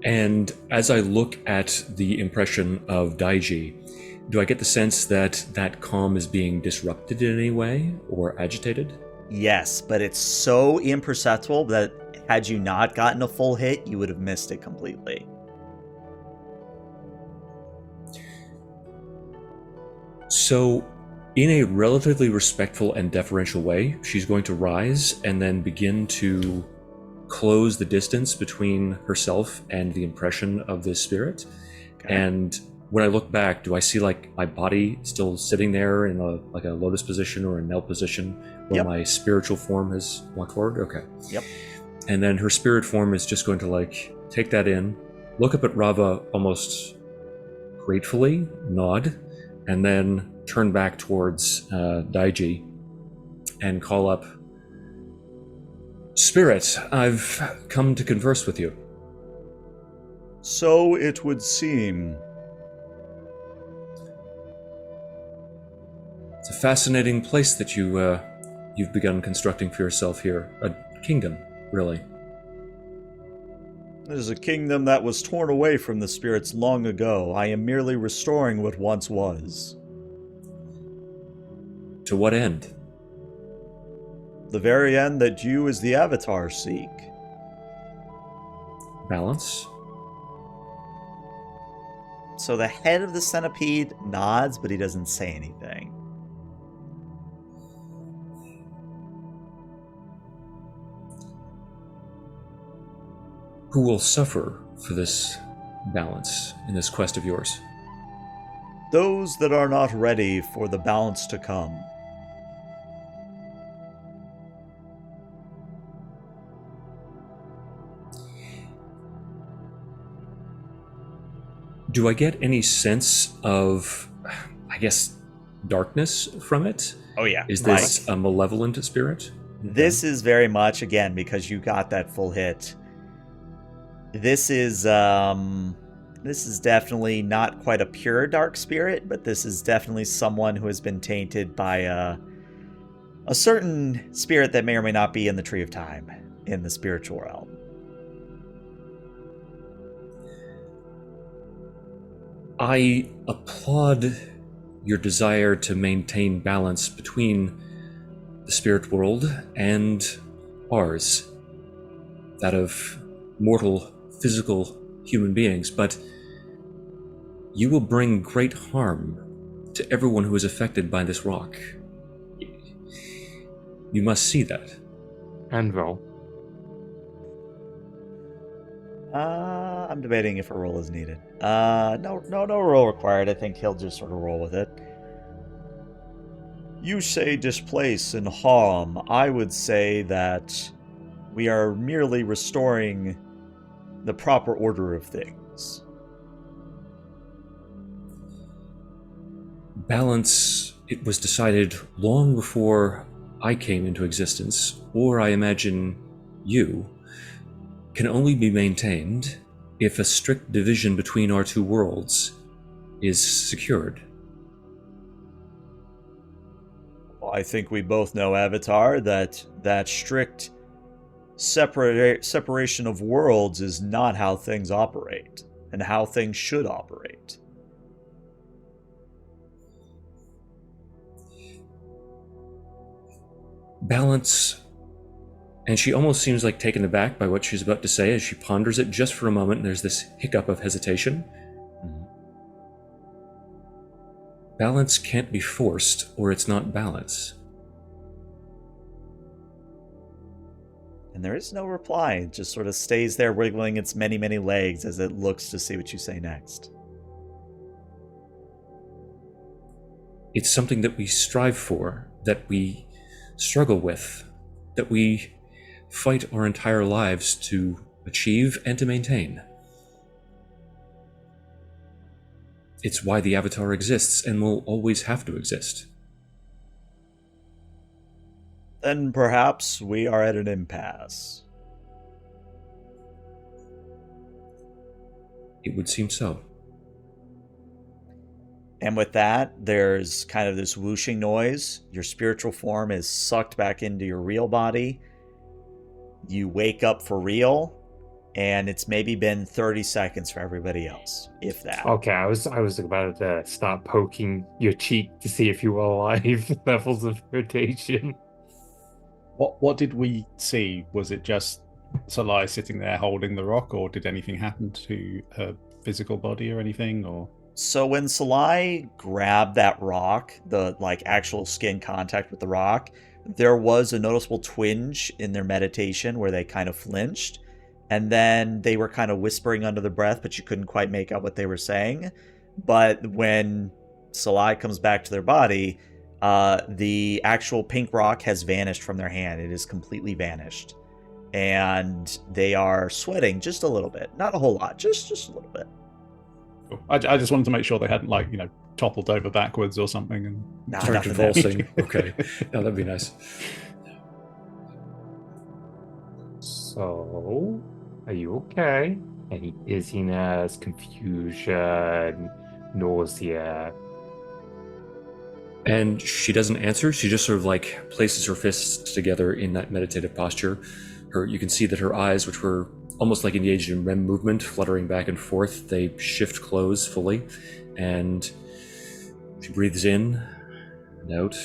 And as I look at the impression of Daiji, do I get the sense that that calm is being disrupted in any way or agitated? Yes, but it's so imperceptible that had you not gotten a full hit, you would have missed it completely. So, in a relatively respectful and deferential way, she's going to rise and then begin to close the distance between herself and the impression of this spirit. Okay. And when I look back, do I see like my body still sitting there in a lotus position or a knelt position where Yep. my spiritual form has walked forward? Okay. Yep. And then her spirit form is just going to like take that in, look up at Rava almost gratefully, nod, and then turn back towards Daiji and call up, Spirit, I've come to converse with you. So it would seem. It's a fascinating place that you've begun constructing for yourself here. A kingdom, really. It is a kingdom that was torn away from the spirits long ago. I am merely restoring what once was. To what end? The very end that you as the Avatar seek. Balance? So the head of the centipede nods, but he doesn't say anything. Who will suffer for this balance in this quest of yours? Those that are not ready for the balance to come. Do I get any sense of, I guess, darkness from it? Oh yeah. Is this a malevolent spirit? This is very much, again, because you got that full hit. This is definitely not quite a pure dark spirit, but this is definitely someone who has been tainted by a certain spirit that may or may not be in the Tree of Time, in the spiritual realm. I applaud your desire to maintain balance between the spirit world and ours, that of mortal, physical human beings, but you will bring great harm to everyone who is affected by this rock. You must see that. And roll. I'm debating if a roll is needed. No roll required. I think he'll just sort of roll with it. You say displace and harm. I would say that we are merely restoring the proper order of things. Balance, it was decided long before I came into existence, or I imagine you, can only be maintained if a strict division between our two worlds is secured. Well, I think we both know, Avatar, that strict separation of worlds is not how things operate, and how things should operate. Balance, and she almost seems like taken aback by what she's about to say as she ponders it just for a moment, and there's this hiccup of hesitation. Balance can't be forced, or it's not balance. And there is no reply. It just sort of stays there wiggling its many, many legs as it looks to see what you say next. It's something that we strive for, that we struggle with, that we fight our entire lives to achieve and to maintain. It's why the Avatar exists and will always have to exist. Then perhaps we are at an impasse. It would seem so. And with that, there's kind of this whooshing noise. Your spiritual form is sucked back into your real body. You wake up for real, and it's maybe been 30 seconds for everybody else, if that. Okay, I was about to start poking your cheek to see if you were alive. Levels of rotation. What did we see? Was it just Salai sitting there holding the rock, or did anything happen to her physical body or anything? Or So when Salai grabbed that rock, the actual skin contact with the rock, there was a noticeable twinge in their meditation where they kind of flinched, and then they were kind of whispering under the breath, but you couldn't quite make out what they were saying. But when Salai comes back to their body, the actual pink rock has vanished from their hand. It is completely vanished. And they are sweating just a little bit. Not a whole lot, just a little bit. Cool. I just wanted to make sure they hadn't, like, toppled over backwards or something and Start convulsing. Okay. No, that'd be nice. So, are you okay? Any dizziness, confusion, nausea? And she doesn't answer. She just sort of like places her fists together in that meditative posture. You can see that her eyes, which were almost like engaged in REM movement, fluttering back and forth, they shift close fully, and she breathes in and out.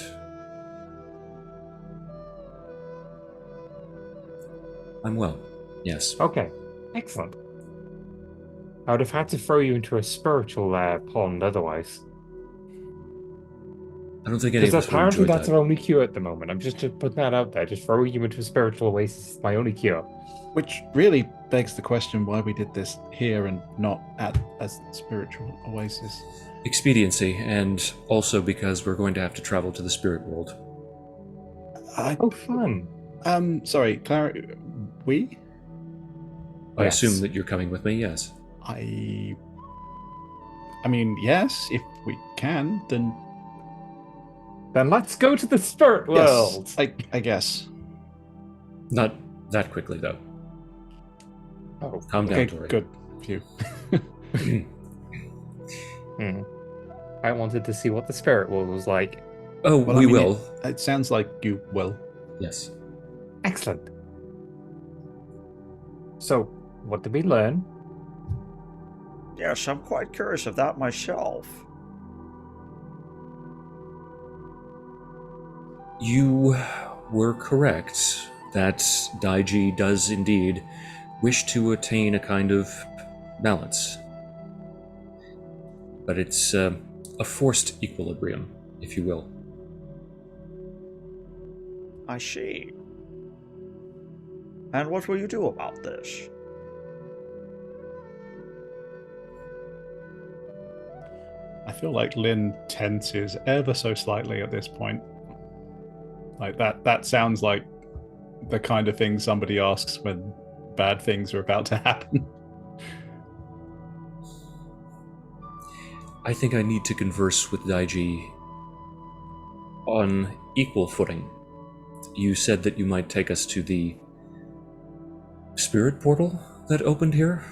I'm well. Yes. Okay, excellent. I would have had to throw you into a spiritual pond otherwise. I don't think any of Because us would apparently enjoy that's that. our only cure at the moment. I'm just putting that out there. Just throwing you into a spiritual oasis is my only cure. which really begs the question why we did this here and not at a spiritual oasis. Expediency, and also because we're going to have to travel to the spirit world. Oh, fun. Sorry, Clara, we? I Yes. assume that you're coming with me, yes. I mean, yes, if we can, then Then let's go to the spirit world. yes, I guess. Not that quickly, though. Oh, Calm down, Okay, Tori. good. Phew. I wanted to see what the spirit world was like. Oh, Well, we I mean, will. It sounds like you will. Yes. Excellent. So, what did we learn? Yes, I'm quite curious of that myself. You were correct that Daiji does indeed wish to attain a kind of balance. But it's a forced equilibrium, if you will. I see. And what will you do about this? I feel like Lyn tenses ever so slightly at this point. Like that sounds like the kind of thing somebody asks when bad things are about to happen. I think I need to converse with Daiji on equal footing. You said that you might take us to the spirit portal that opened here?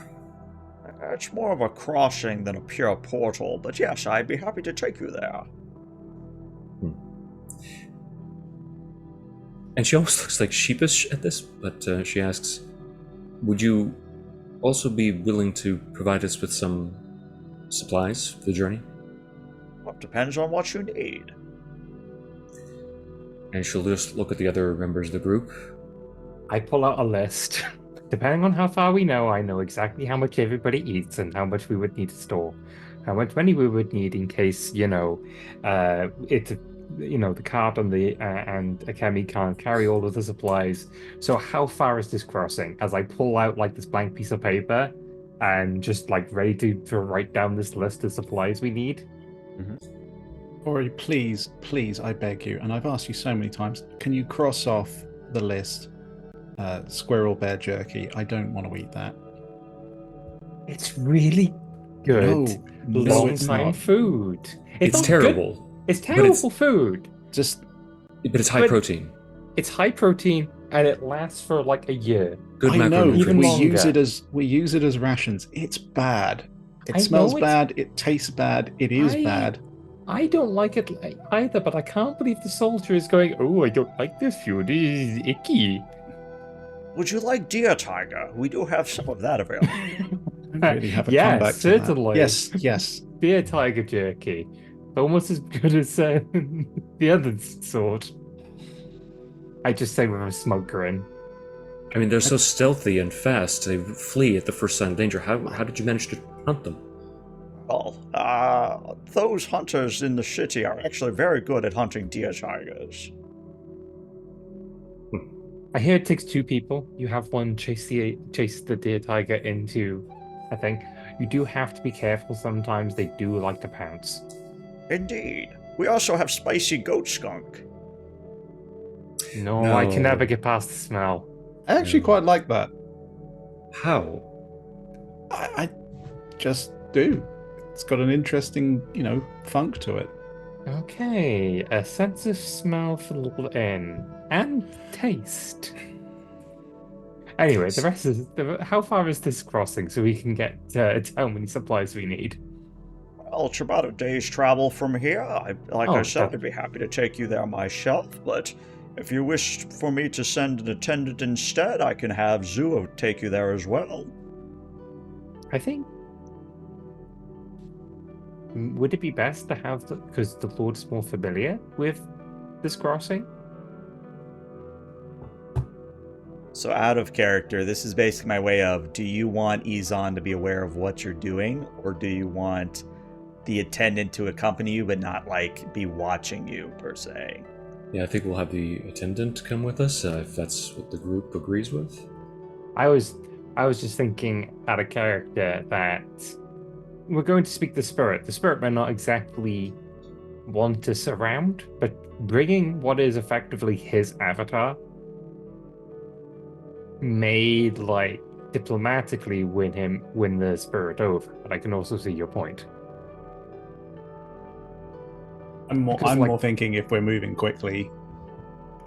It's more of a crossing than a pure portal, but yes, I'd be happy to take you there. And she almost looks like sheepish at this, but she asks, would you also be willing to provide us with some supplies for the journey? Well, it depends on what you need. And she'll just look at the other members of the group. I pull out a list. Depending on how far we know, I know exactly how much everybody eats and how much we would need to store. How much money we would need in case, the cart and and Akemi can't carry all of the supplies. So how far is this crossing? As I pull out like this blank piece of paper and just like ready to write down this list of supplies we need. Ori, please, I beg you, and I've asked you so many times, can you cross off the list squirrel bear jerky? I don't want to eat that. It's really good. No, Long it's time not. food. It's not terrible. Good. It's terrible food. Just But it's high But- protein. It's high protein and it lasts for like a year. Good I know Even macronutrients. we use it as rations. It's bad. It I smells know it's- bad. It tastes bad. It is bad. I don't like it either, but I can't believe the soldier is going, oh, I don't like this food. It is icky. Would you like deer tiger? We do have some of that available. I really have a Yes, comeback to that. certainly. Yes. Beer tiger jerky. Almost as good as the other sort. I just say with a smoker in. I mean, they're so stealthy and fast. They flee at the first sign of danger. How did you manage to hunt them? Well, those hunters in the city are actually very good at hunting deer tigers. I hear it takes two people. You have one chase the deer tiger into a thing. You do have to be careful. Sometimes they do like to pounce. Indeed. We also have spicy goat skunk. No, I can never get past the smell. I actually quite like that. How? I just do. It's got an interesting, funk to it. Okay, a sense of smell for Lyn and taste. Anyway, the rest is how far is this crossing so we can get how many supplies we need? Well, it's about a day's travel from here. I said, I'd be happy to take you there myself, but if you wish for me to send an attendant instead, I can have Zhou take you there as well. I think. Would it be best to have because the Lord's more familiar with this crossing? So out of character, this is basically my way of, do you want Izon to be aware of what you're doing, or do you want the attendant to accompany you but not, be watching you, per se? Yeah, I think we'll have the attendant come with us, if that's what the group agrees with. I was just thinking out of character that we're going to speak the spirit. The spirit may not exactly want to surround, but bringing what is effectively his avatar may, diplomatically win the spirit over. But I can also see your point. I'm more thinking if we're moving quickly,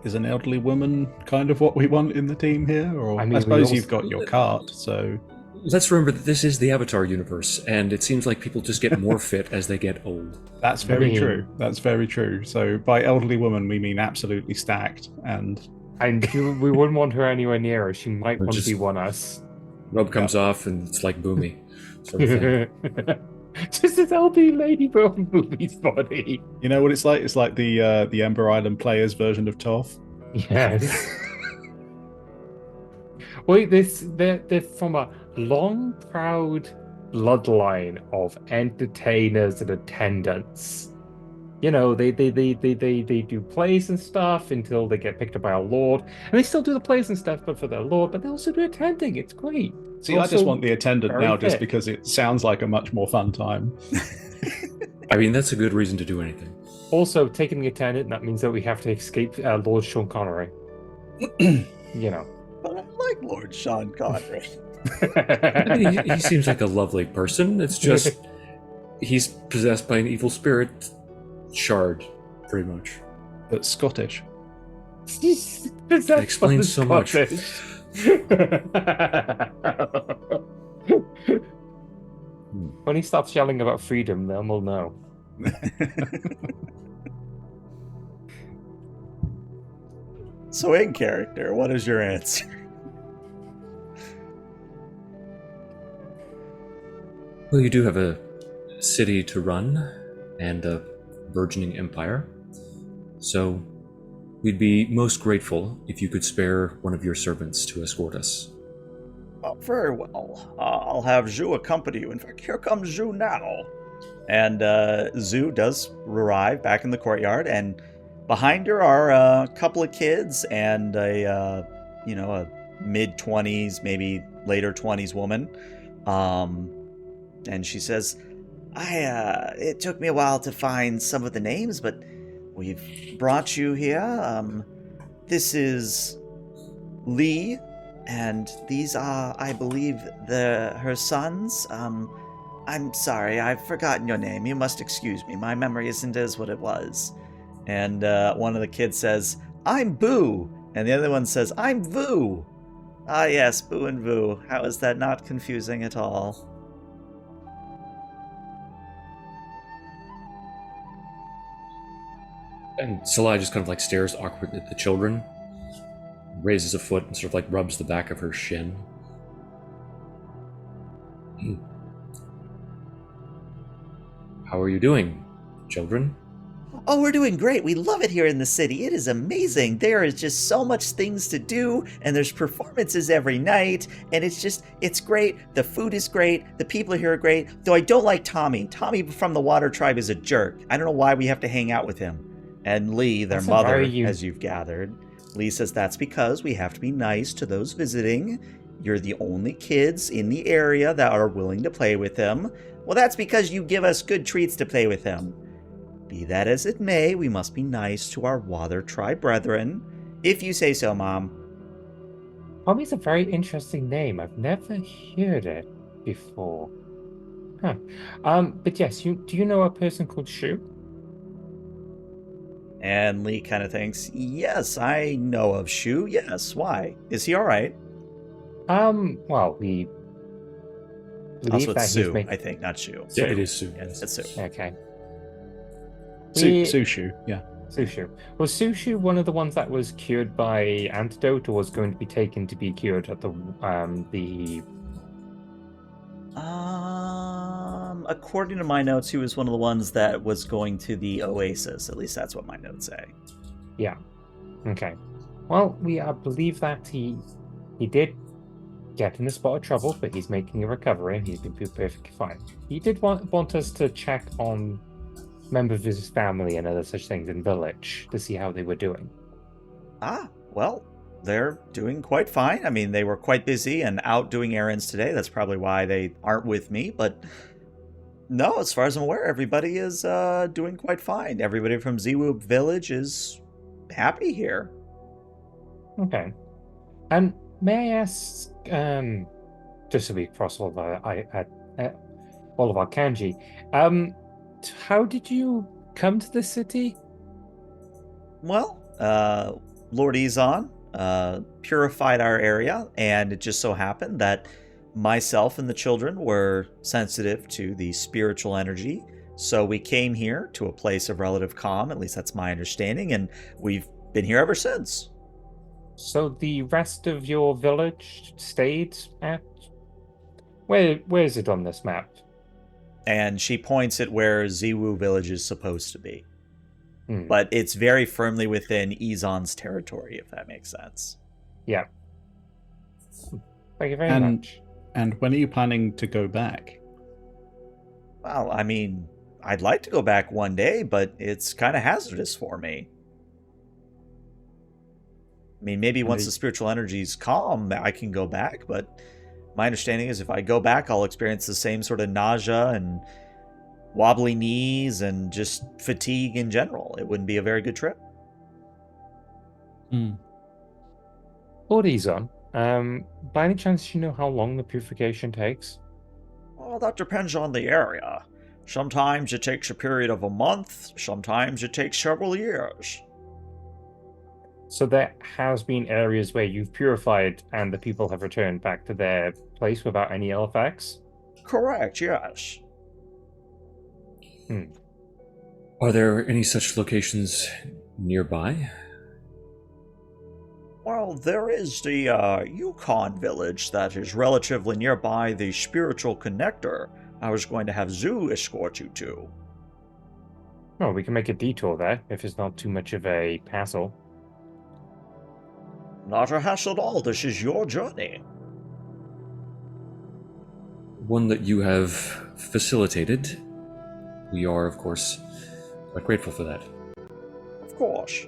is an elderly woman kind of what we want in the team here? Or I suppose you've got your cart, so... Let's remember that this is the Avatar universe, and it seems like people just get more fit as they get old. That's very true. That's very true. So by elderly woman, we mean absolutely stacked, and we wouldn't want her anywhere near us. She might want to be one us. Robe comes off, and it's like Boomy. Sort of thing. Just this elderly lady from Boomy's body. You know what it's like? It's like the Ember Island players version of Toph. Yes. Wait, they're from a long, proud bloodline of entertainers and attendants. They do plays and stuff until they get picked up by a lord, and they still do the plays and stuff, but for their lord. But they also do attending. It's great. See, I just want the attendant now, just because it sounds like a much more fun time. I mean, that's a good reason to do anything. Also, taking the attendant, that means that we have to escape Lord Sean Connery. But I like Lord Sean Connery. He seems like a lovely person. It's just he's possessed by an evil spirit shard, pretty much. That's Scottish. That explains so much. When he starts yelling about freedom, then we'll know. So in character, what is your answer? Well, you do have a city to run and a burgeoning empire. So we'd be most grateful if you could spare one of your servants to escort us. Oh, very well. I'll have Zhou accompany you. In fact, here comes Zhou now. And Zhou does arrive back in the courtyard, and behind her are a couple of kids and a mid-20s, maybe later 20s woman. And she says, it took me a while to find some of the names, but we've brought you here. This is Lee, and these are, I believe, her sons. I'm sorry, I've forgotten your name. You must excuse me. My memory isn't as what it was. And one of the kids says, I'm Boo. And the other one says, I'm Voo. Ah, yes, Boo and Voo. How is that not confusing at all? And Salai just kind of stares awkwardly at the children, raises a foot and sort of rubs the back of her shin. How are you doing, children? Oh, we're doing great. We love it here in the city. It is amazing. There is just so much things to do, and there's performances every night, and it's great. The food is great. The people here are great, though I don't like Tommy. Tommy from the Water Tribe is a jerk. I don't know why we have to hang out with him. And Lee, their mother, as you've gathered. Lee says that's because we have to be nice to those visiting. You're the only kids in the area that are willing to play with him. Well, that's because you give us good treats to play with him. Be that as it may, we must be nice to our Wather Tribe brethren. If you say so, Mom. Tommy's a very interesting name. I've never heard it before. Huh. But yes, do you know a person called Shu? And Lee kind of thinks, yes, I know of Shu. Yes, why? Is he all right? Well, we believe Also, it's that he's Sue, making... I think, not Shu. Yeah, it is Sue. Yes, it's Sue. Okay. Sushu, yeah. Sushu. Was Sushu one of the ones that was cured by antidote, or was going to be taken to be cured at the According to my notes, he was one of the ones that was going to the Oasis. At least that's what my notes say. Yeah. Okay. Well, we believe that he did get in a spot of trouble, but he's making a recovery and he's been perfectly fine. He did want us to check on members of his family and other such things in village to see how they were doing. Well, they're doing quite fine. I mean, they were quite busy and out doing errands today. That's probably why they aren't with me, but no, as far as I'm aware, everybody is doing quite fine. Everybody from Ziwu Village is happy here. Okay. And may I ask, just so we cross all of our kanji, how did you come to the city? Well, Lord Izon purified our area, and it just so happened that myself and the children were sensitive to the spiritual energy, so we came here to a place of relative calm. At least that's my understanding, and we've been here ever since. So the rest of your village stayed at... Where is it on this map? And she points at where Ziwu Village is supposed to be. But it's very firmly within Izon's territory, if that makes sense. Yeah. Thank you very much. And when are you planning to go back? Well, I mean, I'd like to go back one day, but it's kind of hazardous for me. I mean, maybe once the spiritual energy's calm, I can go back, but my understanding is if I go back, I'll experience the same sort of nausea and wobbly knees and just fatigue in general. It wouldn't be a very good trip. Lord Izon, by any chance you know how long the purification takes? Well, that depends on the area. Sometimes it takes a period of a month, sometimes it takes several years. So there has been areas where you've purified and the people have returned back to their place without any ill effects? Correct, yes. Are there any such locations nearby? Well, there is the Yukon village that is relatively nearby the spiritual connector I was going to have Zhu escort you to. Well, we can make a detour there if it's not too much of a hassle. Not a hassle at all. This is your journey. One that you have facilitated. We are, of course, quite grateful for that. Of course.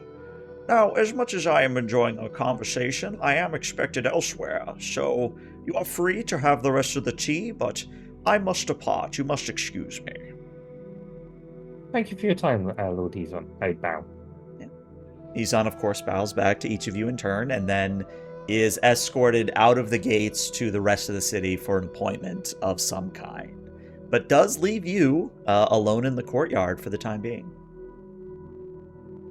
Now, as much as I am enjoying our conversation, I am expected elsewhere, so you are free to have the rest of the tea, but I must depart. You must excuse me. Thank you for your time, Lord Izon. I bow. Izon, of course, bows back to each of you in turn, and then is escorted out of the gates to the rest of the city for an appointment of some kind, but does leave you alone in the courtyard for the time being.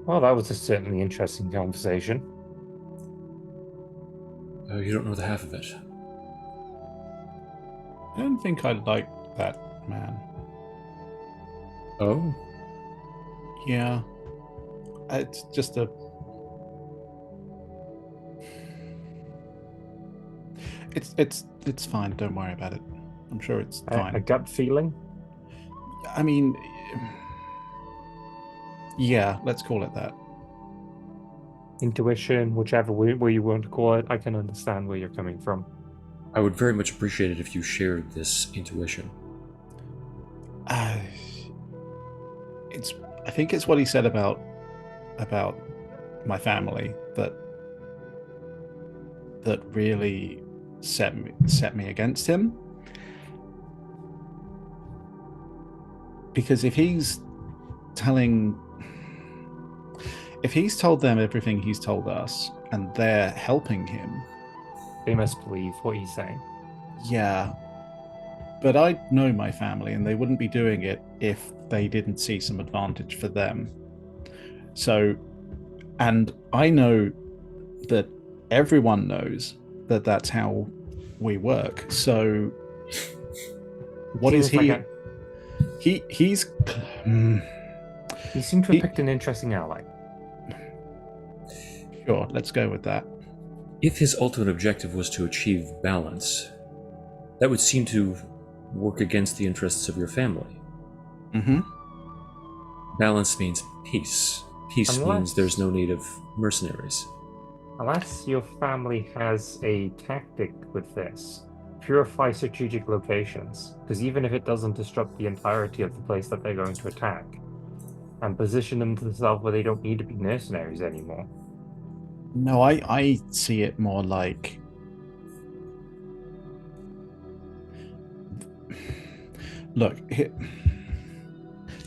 Well, that was a certainly interesting conversation. You don't know the half of it. I don't think I like that man. Oh? Yeah. It's just a... It's fine, don't worry about it. I'm sure it's fine. A gut feeling? I mean... Yeah, let's call it that. Intuition, whichever way you want to call it. I can understand where you're coming from. I would very much appreciate it if you shared this intuition. I think it's what he said about my family, that that really set me against him. Because if he's told them everything he's told us and they're helping him, They must believe what he's saying. yeah. But I know my family and they wouldn't be doing it if they didn't see some advantage for them. So, and I know that everyone knows that that's how we work. So, what is he? Like He's. He seems to have picked an interesting ally. Sure, let's go with that. If his ultimate objective was to achieve balance, that would seem to work against the interests of your family. Mm-hmm. Balance means peace. Peace means there's no need of mercenaries. Unless your family has a tactic with this, purify strategic locations, because even if it doesn't disrupt the entirety of the place that they're going to attack, and position themselves where they don't need to be mercenaries anymore. No, I see it more like... Look,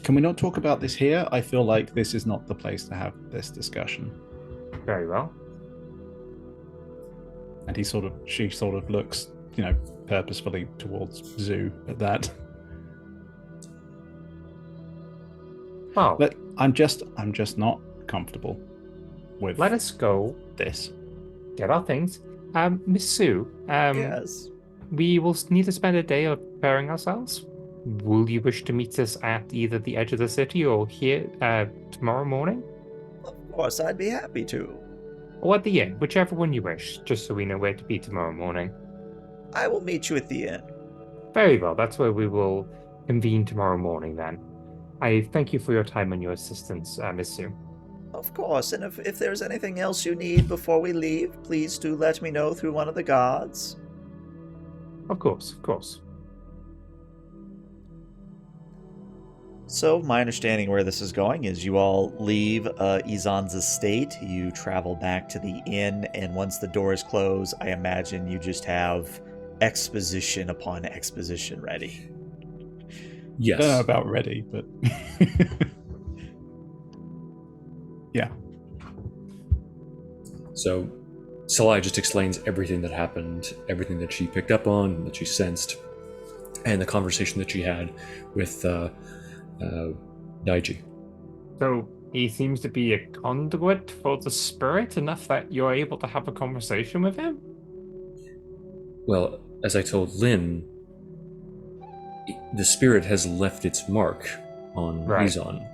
can we not talk about this here? I feel like this is not the place to have this discussion. Very well. And she sort of looks, purposefully towards Zhou at that. Well, But I'm just not comfortable with let us go this. get our things. Miss Sue, Yes. we will need to spend a day preparing ourselves. Will you wish to meet us at either the edge of the city or here tomorrow morning? Of course, I'd be happy to. Or at the inn, whichever one you wish, just so we know where to be tomorrow morning. I will meet you at the inn. Very well, that's where we will convene tomorrow morning then. I thank you for your time and your assistance, Miss Sue. Of course, and if there's anything else you need before we leave, please do let me know through one of the guards. Of course, of course. So, my understanding where this is going is you all leave Izon's estate, you travel back to the inn, and once the doors close, I imagine you just have exposition upon exposition ready. Yes. I don't know about ready, but... yeah. So, Salai just explains everything that happened, everything that she picked up on, that she sensed, and the conversation that she had with Daiji. So he seems to be a conduit for the spirit enough that you're able to have a conversation with him? Well, as I told Lyn, the spirit has left its mark on Izon.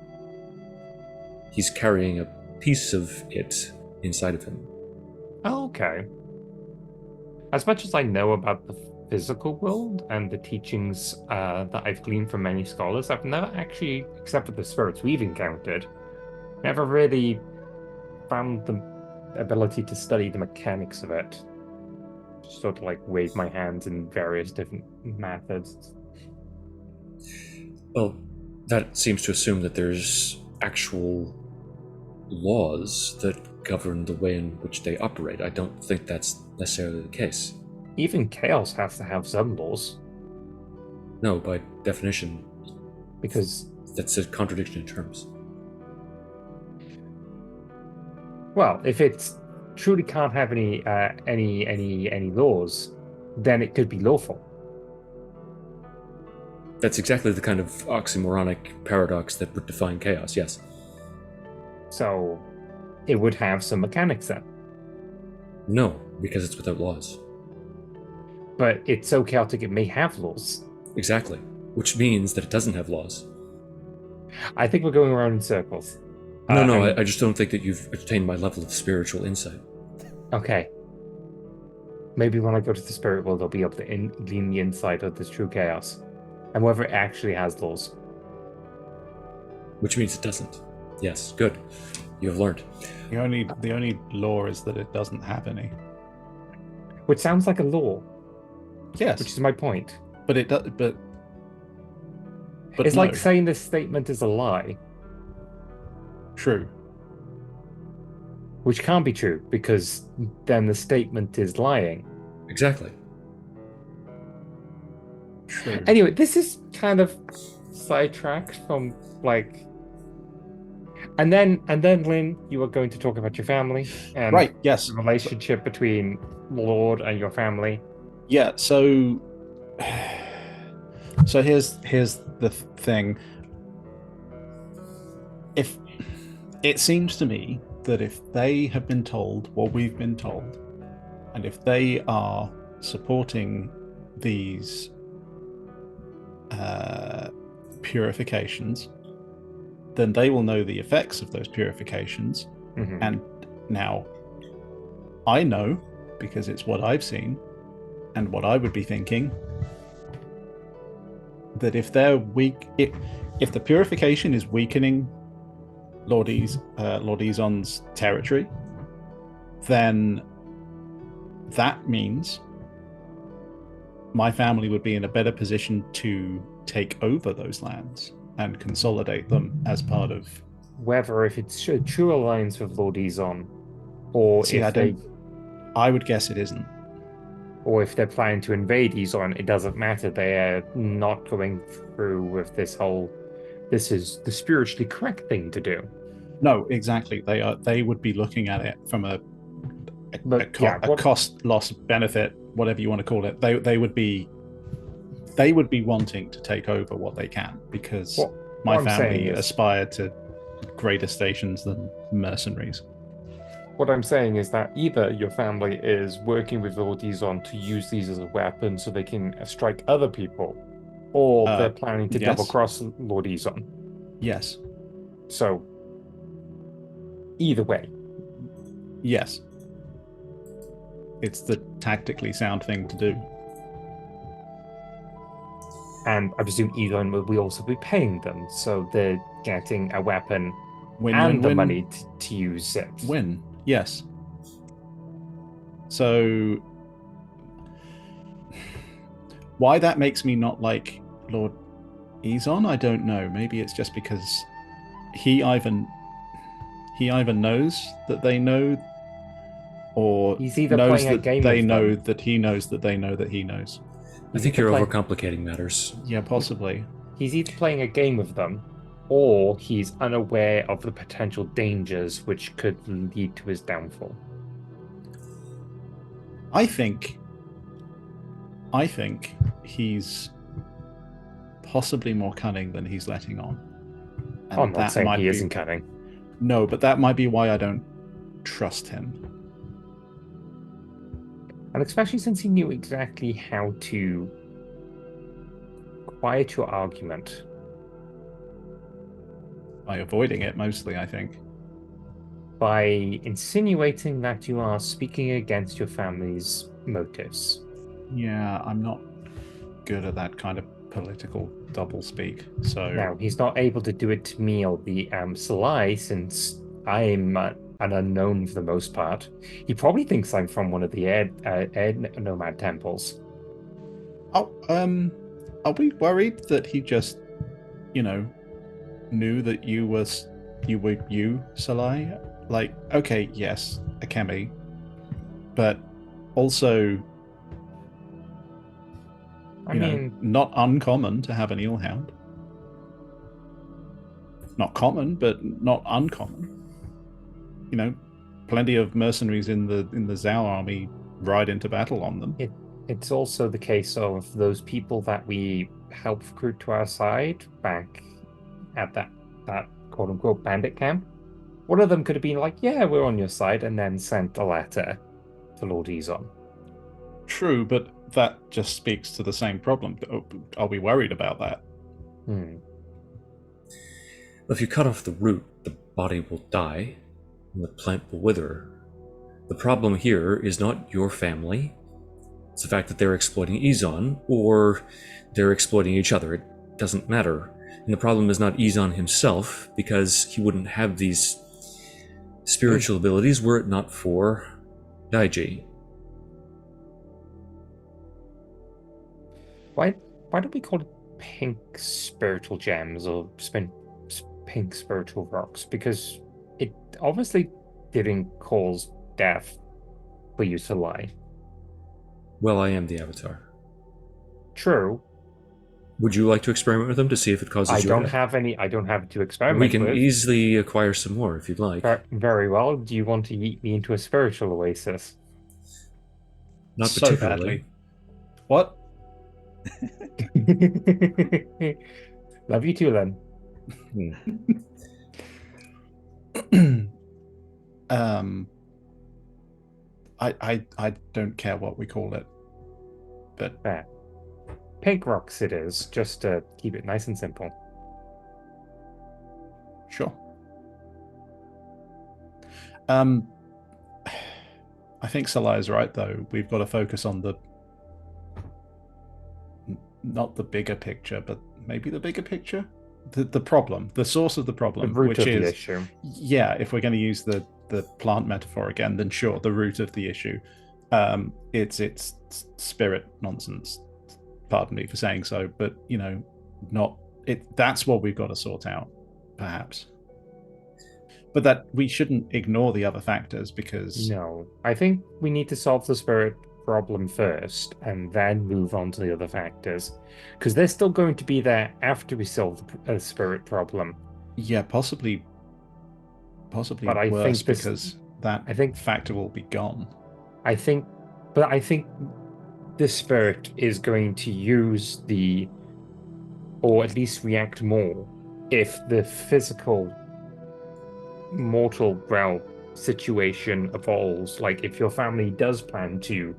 He's carrying a piece of it inside of him. Okay. As much as I know about the physical world and the teachings that I've gleaned from many scholars, I've never actually, except for the spirits we've encountered, never really found the ability to study the mechanics of it. Just sort of like wave my hands in various different methods. Well, that seems to assume that there's actual laws that govern the way in which they operate. I don't think that's necessarily the case. Even chaos has to have some laws. No, by definition. Because that's a contradiction in terms. Well, if it truly can't have any laws, then it could be lawful. That's exactly the kind of oxymoronic paradox that would define chaos, yes. So, it would have some mechanics then. No, because it's without laws. But it's so chaotic it may have laws. Exactly. Which means that it doesn't have laws. I think we're going around in circles. No, I just don't think that you've attained my level of spiritual insight. Okay. Maybe when I go to the spirit world, I'll be able to glean the insight of this true chaos. And whether it actually has laws. Which means it doesn't. Yes, good. You have learned. The only law is that it doesn't have any. Which sounds like a law. Yes. Which is my point. But it does. But it's no. like saying this statement is a lie. True. Which can't be true, because then the statement is lying. Exactly. True. Anyway, this is kind of sidetracked from like, and then Lynn, you are going to talk about your family and Right. Yes. the relationship between Lord and your family. Yeah. So here's the thing. If it seems to me that if they have been told what we've been told, and if they are supporting these purifications, then they will know the effects of those purifications. Mhm. And now I know, because it's what I've seen and what I would be thinking, that if they're weak, if the purification is weakening Lord Izon's territory, then that means my family would be in a better position to take over those lands and consolidate them as part of. Whether if it's a true alliance with Lord Izon, or See, I would guess it isn't. or if they're planning to invade Izon, it doesn't matter. They are not going through with this whole. This is the spiritually correct thing to do. No, exactly. They would be looking at it from a cost loss benefit, whatever you want to call it. They would be wanting to take over what they can, because my family aspire to greater stations than mercenaries. What I'm saying is that either your family is working with Lord Izon to use these as a weapon so they can strike other people, or they're planning to double cross Lord Izon. Yes. So either way. Yes. It's the tactically sound thing to do. And I presume Izon will also be paying them, so they're getting a weapon and the money to use it. Win. Yes. So why that makes me not like Lord Izon, I don't know. Maybe it's just because he either knows that they know, or he's either knows playing a that game they with know them. that he knows that they know that he knows. I think you're overcomplicating matters. Yeah, possibly. He's either playing a game with them, or he's unaware of the potential dangers which could lead to his downfall. I think he's possibly more cunning than he's letting on. And I'm not saying he isn't cunning. No, but that might be why I don't trust him. And especially since he knew exactly how to quiet your argument. By avoiding it, mostly, I think. By insinuating that you are speaking against your family's motives. Yeah, I'm not good at that kind of political doublespeak, so... Now, he's not able to do it to me or the Salai, since I'm an unknown for the most part. He probably thinks I'm from one of the air nomad temples. Oh, are we worried that he just, knew that you were you, Salai? Like, okay, yes, Akemi, but also, I mean, not uncommon to have an eelhound. Not common, but not uncommon. Plenty of mercenaries in the Zhao army ride into battle on them. It's also the case of those people that we helped recruit to our side back at that quote-unquote bandit camp. One of them could have been like, yeah, we're on your side, and then sent a letter to Lord Izon. True, but that just speaks to the same problem. Are we worried about that? If you cut off the root, the body will die, and the plant will wither. The problem here is not your family. It's the fact that they're exploiting Izon, or they're exploiting each other. It doesn't matter. And the problem is not Izon himself, because he wouldn't have these spiritual abilities were it not for Daiji. Why don't we call it pink spiritual gems or pink spiritual rocks? Because it obviously didn't cause death for you to lie. Well, I am the Avatar. True. Would you like to experiment with them to see if it causes I you don't death? have any. I don't have to experiment We can with. easily acquire some more if you'd like. Very well. Do you want to yeet me into a spiritual oasis? Not So particularly. badly. What? Love you too, Lyn. I don't care what we call it, but There. Pink rocks it is, just to keep it nice and simple. sure. I think Salai is right, though. We've got to focus on not the bigger picture, but maybe the bigger picture. The problem, the source of the problem, The root which of is the issue. yeah. If we're going to use the plant metaphor again, then sure, the root of the issue. It's spirit nonsense. Pardon me for saying so, but not it. That's what we've got to sort out, perhaps. But that we shouldn't ignore the other factors because No, I think we need to solve the spirit problem first and then move on to the other factors. Because they're still going to be there after we solve the spirit problem. yeah, possibly But I worse think this- because that I think factor will be gone. I think the spirit is going to use or at least react more if the physical mortal realm situation evolves. Like if your family does plan to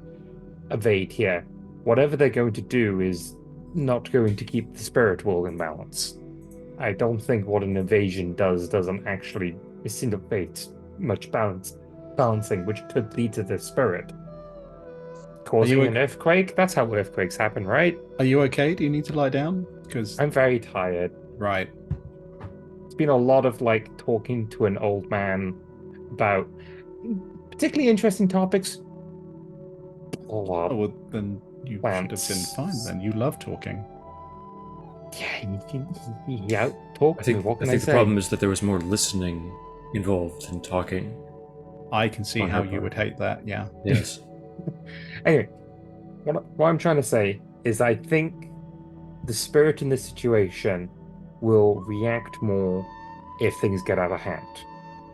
evade here, whatever they're going to do is not going to keep the spirit world in balance. I don't think what an invasion doesn't actually innovate much balancing, which could lead to the spirit causing an earthquake. That's how earthquakes happen, right? Are you okay? Do you need to lie down? Because I'm very tired. right. It's been a lot of talking to an old man about particularly interesting topics. Oh well, then you Plants. should have been fine. Then you love talking. Yeah, talk I to me. think What can I the say? problem is that there was more listening involved than talking. I can see On how her you part. would hate that. Yeah. Yes. Anyway, what I'm trying to say is I think the spirit in this situation will react more if things get out of hand.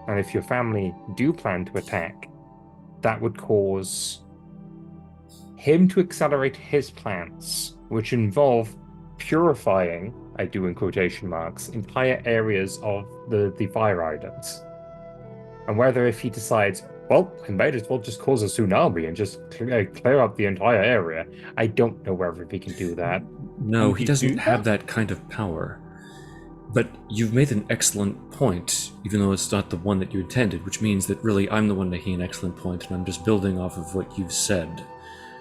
And if your family do plan to attack, that would cause him to accelerate his plans, which involve purifying, I do in quotation marks, entire areas of the fire islands. And whether if he decides, well, I might as well just cause a tsunami and just clear up the entire area, I don't know whether he can do that. No, And he you doesn't do have that? that kind of power. But you've made an excellent point, even though it's not the one that you intended, which means that really I'm the one making an excellent point, and I'm just building off of what you've said.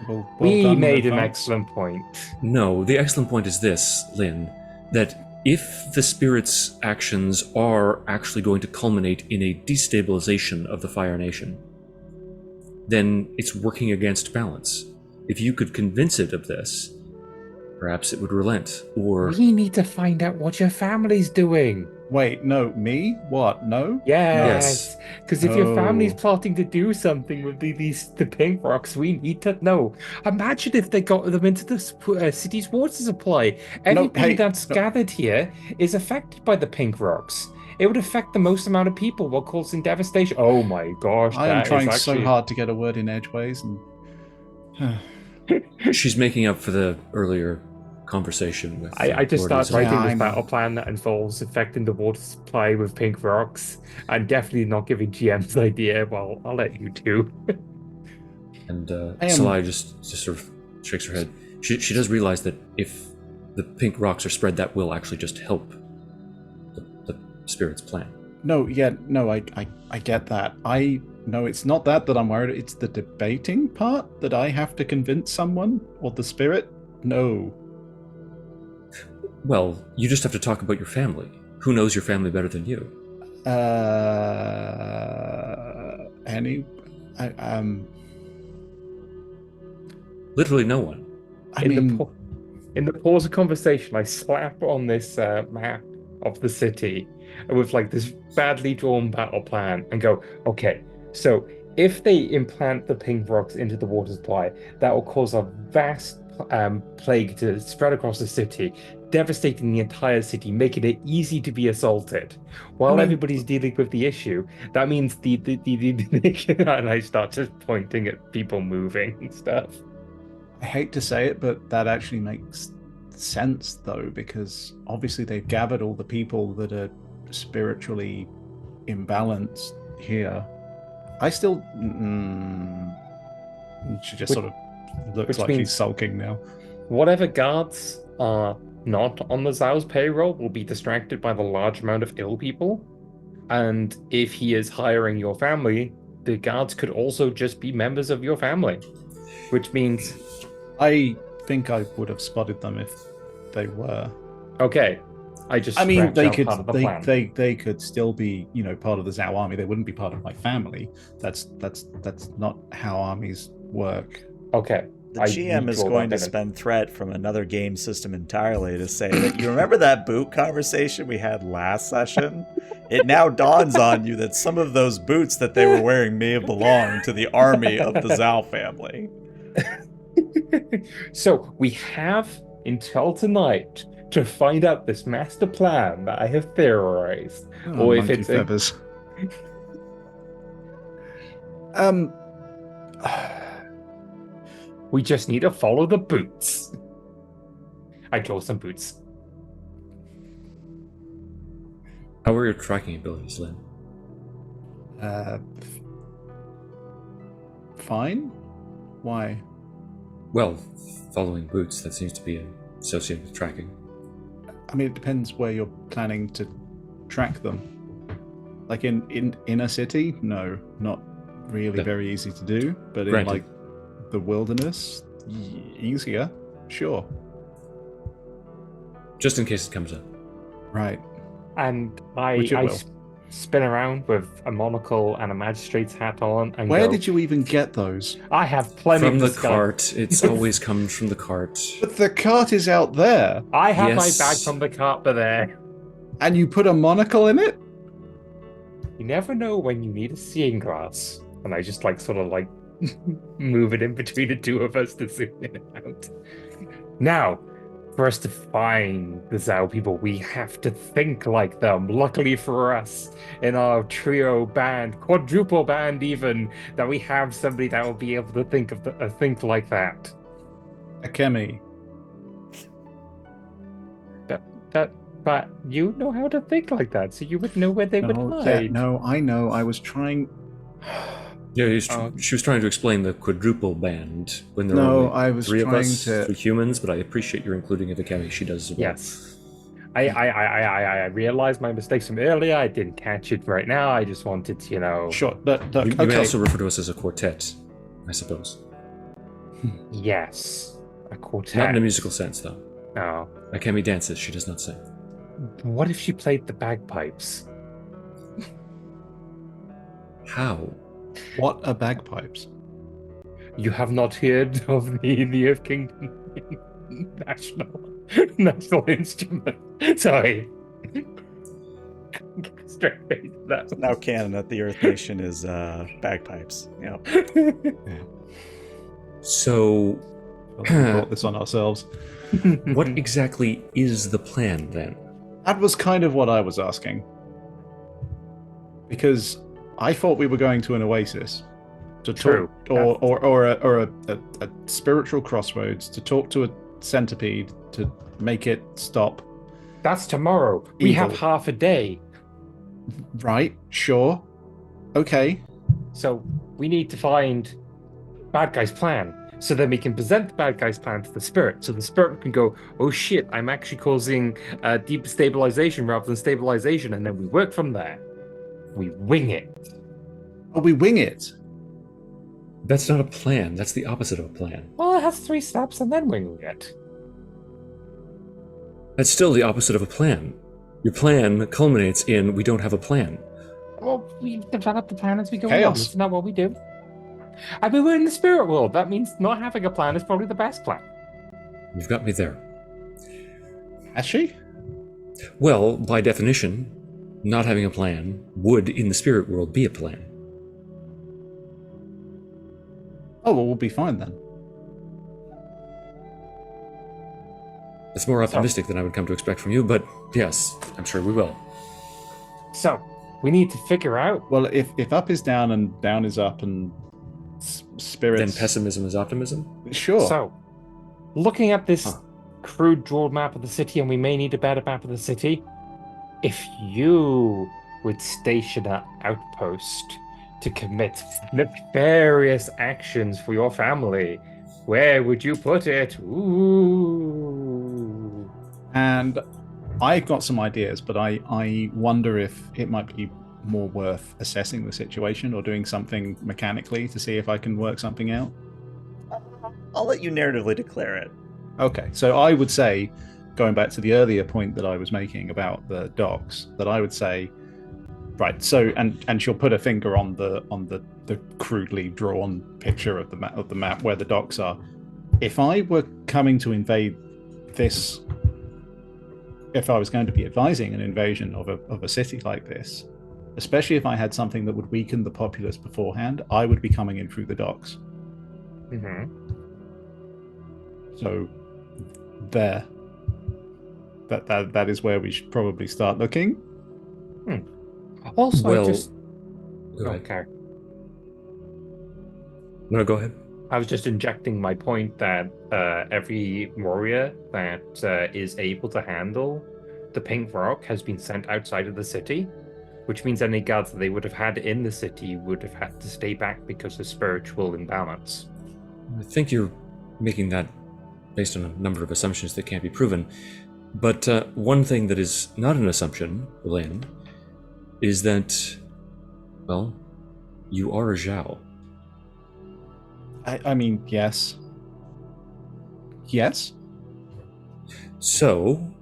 Well We done in made an advance. excellent point. No, the excellent point is this, Lyn, that if the spirit's actions are actually going to culminate in a destabilization of the Fire Nation, then it's working against balance. If you could convince it of this, perhaps it would relent, or... We need to find out what your family's doing. Wait, no, me? What? No? Yes, because if your family's Oh. plotting to do something with the pink rocks, we need to know. Imagine if they got them into the city's water supply. Everybody that's gathered here is affected by the pink rocks. It would affect the most amount of people while causing devastation. Oh my gosh, I am that trying is so actually... hard to get a word in edgeways, and She's making up for the earlier conversation with... I just Lord start Izon. writing Yeah, I this know. battle plan that involves affecting the water supply with pink rocks, and definitely not giving GM's the idea. Well, I'll let you do. And I am- Salai just sort of shakes her head. She does realize that if the pink rocks are spread, that will actually just help the spirit's plan. no, I get that. No, it's not that I'm worried. It's the debating part that I have to convince someone or the spirit. No. Well, you just have to talk about your family. Who knows your family better than you? Literally no one. I mean, In the pause of conversation, I slap on this map of the city with like this badly drawn battle plan and go, okay, so if they implant the pink rocks into the water supply, that will cause a vast plague to spread across the city, devastating the entire city, making it easy to be assaulted. While everybody's dealing with the issue, that means the and I start just pointing at people moving and stuff. I hate to say it, but that actually makes sense though, because obviously they've gathered all the people that are spiritually imbalanced here. I still she just sort of looks like she's sulking now. Whatever guards are not on the Zhao's payroll will be distracted by the large amount of ill people, and if he is hiring your family, the guards could also just be members of your family, which means I think I would have spotted them if they were. Okay. I mean, they could still be, part of the Zhao army. They wouldn't be part of my family. That's not how armies work. Okay. The GM is going to spend threat from another game system entirely to say that you remember that boot conversation we had last session? It now dawns on you that some of those boots that they were wearing may have belonged to the army of the Zhao family. So we have until tonight to find out this master plan that I have theorized, or if it's feathers. We just need to follow the boots. I draw some boots. How are your tracking abilities, Lyn? Fine. Why? Well, following boots, that seems to be associated with tracking. I mean, it depends where you're planning to track them. Like in a city, no, not really very easy to do. But in like the wilderness, easier, sure. Just in case it comes up. Right. And I spin around with a monocle and a magistrate's hat on and Where did you even get those? I have plenty from the cart. It's always comes from the cart. But the cart is out there. I have my bag from the cart there. And you put a monocle in it? You never know when you need a seeing glass. And I just sort of move it in between the two of us to zoom in and out. Now, for us to find the Zhao people, we have to think like them. Luckily for us, in our trio band, quadruple band even, that we have somebody that will be able to think like that. Akemi. But you know how to think like that, so you would know where they would hide. Yeah, no, I know. I was trying. Yeah, she was trying to explain the quadruple band when there were only three of us, three humans, but I appreciate your including of Akemi. She does as well. Yes. I realized my mistakes from earlier. I didn't catch it right now. I just wanted to, Sure. You may also refer to us as a quartet, I suppose. Yes. A quartet. Not in a musical sense, though. No. Akemi dances, she does not sing. What if she played the bagpipes? How? What are bagpipes? You have not heard of the Earth Kingdom national instrument. Sorry. Straight face that. Now canon that the Earth Nation is bagpipes. Yep. Yeah. So We brought this on ourselves. what exactly is the plan then? That was kind of what I was asking. Because I thought we were going to an oasis to talk, or a spiritual crossroads to talk to a centipede to make it stop. That's tomorrow. We have half a day. Right, sure. Okay. So we need to find bad guy's plan. So then we can present the bad guy's plan to the spirit. So the spirit can go, oh shit, I'm actually causing deep stabilization rather than stabilization. And then we work from there. We wing it. Oh, we wing it? That's not a plan. That's the opposite of a plan. Well, it has 3 steps and then wing it. That's still the opposite of a plan. Your plan culminates in we don't have a plan. Well, we develop the plan as we go Chaos. along. Isn't that what we do? I mean, we're in the spirit world. That means not having a plan is probably the best plan. You've got me there. Has she? Well, by definition, not having a plan would, in the spirit world, be a plan. Oh, well, we'll be fine then. It's more optimistic than I would come to expect from you, but yes, I'm sure we will. So, we need to figure out. Well, if up is down and down is up and spirits... Then pessimism is optimism? Sure. So, looking at this crude drawn map of the city, and we may need a better map of the city, if you would station an outpost to commit nefarious actions for your family, where would you put it? Ooh. And I've got some ideas, but I wonder if it might be more worth assessing the situation or doing something mechanically to see if I can work something out. I'll let you narratively declare it. Okay, so I would say, going back to the earlier point that I was making about the docks, that I would say, right. So, and she'll put a finger on the crudely drawn picture of the map where the docks are. If I were coming to invade this, if I was going to be advising an invasion of a city like this, especially if I had something that would weaken the populace beforehand, I would be coming in through the docks. Mm-hmm. So there. That is where we should probably start looking. Also, Well, just go ahead. okay. No, go ahead. I was just injecting my point that every warrior that is able to handle the pink rock has been sent outside of the city, which means any guards that they would have had in the city would have had to stay back because of spiritual imbalance. I think you're making that based on a number of assumptions that can't be proven. But one thing that is not an assumption, Lyn, is that, well, you are a Zhao. I mean, yes. Yes? So,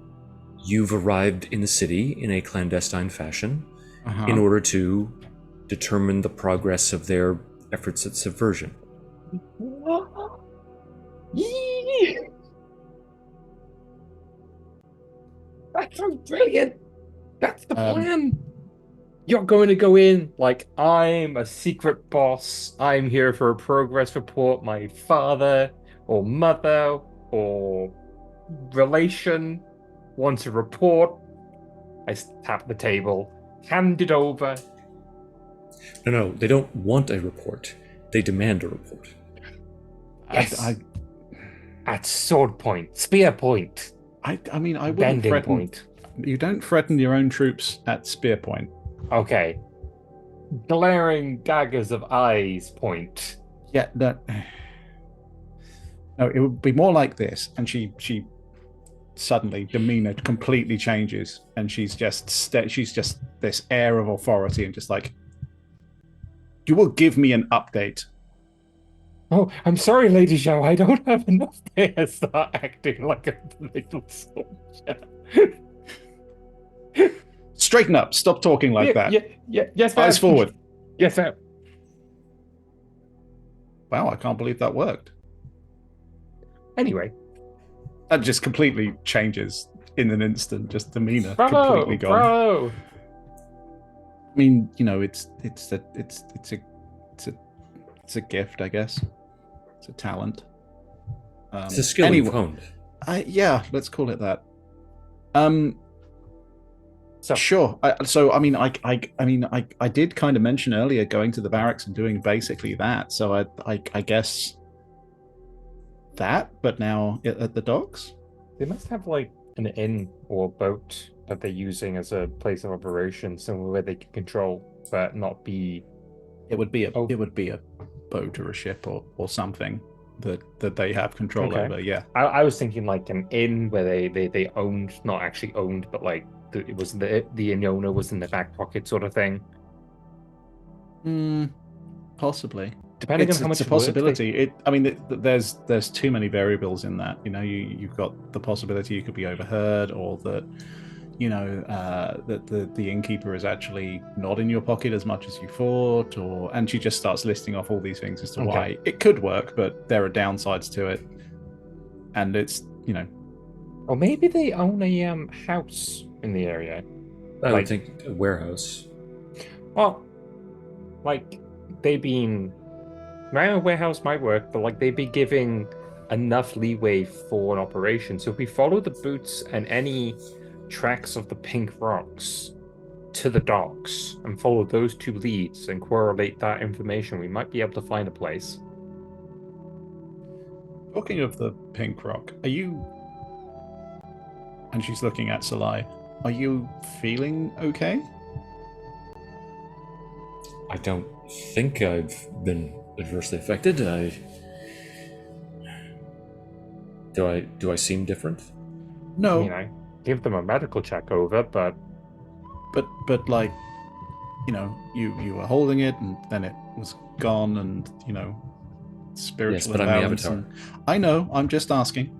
you've arrived in the city in a clandestine fashion in order to determine the progress of their efforts at subversion. That sounds brilliant. That's the plan. You're going to go in like, I'm a secret boss. I'm here for a progress report. My father or mother or relation wants a report. I tap the table, hand it over. No, they don't want a report. They demand a report. Yes. At sword point, spear point. I mean, I wouldn't bending threaten. point. You don't threaten your own troops at spear point. Okay. Glaring daggers of eyes point. Yeah, that. No, it would be more like this. And she suddenly demeanor completely changes, and she's just this air of authority, and just like, you will give me an update. Oh, I'm sorry, Lady Zhou. I don't have enough to start acting like a little soldier. Straighten up. Stop talking like that. Yes, ma'am. Eyes forward. Yes, ma'am. Wow, I can't believe that worked. Anyway. That just completely changes in an instant. Just demeanor Bravo, completely gone. bravo. I mean, you know, it's a gift, I guess. It's a talent. It's a skill you've honed. Yeah, let's call it that. So sure. I did kind of mention earlier going to the barracks and doing basically that. So I guess that, but now at the docks. they must have like an inn or boat that they're using as a place of operation, somewhere where they can control, but not be. It would be a boat or a ship or something that they have control over. Yeah. I was thinking like an inn where they owned, not actually owned, but like it was the inn owner was in the back pocket sort of thing. Possibly. Depending on how much it's a possibility. There's too many variables in that. You know, you've got the possibility you could be overheard, or that, you know, that the innkeeper is actually not in your pocket as much as you thought, and she just starts listing off all these things as to why it could work, but there are downsides to it, and it's, you know. Or maybe they own a house in the area? I Like- would think a warehouse. Well, like they been, my warehouse might work, but like they'd be giving enough leeway for an operation. So if we follow the boots and any tracks of the pink rocks to the docks and follow those two leads and correlate that information, we might be able to find a place. Talking of the pink rock, are you? And she's looking at Salai. Are you feeling okay? I don't think I've been adversely affected. Do I seem different? No, Give them a medical check over, but but like, you were holding it, and then it was gone, and spiritual Yes, but I'm the imbalance. Avatar. I know. I'm just asking.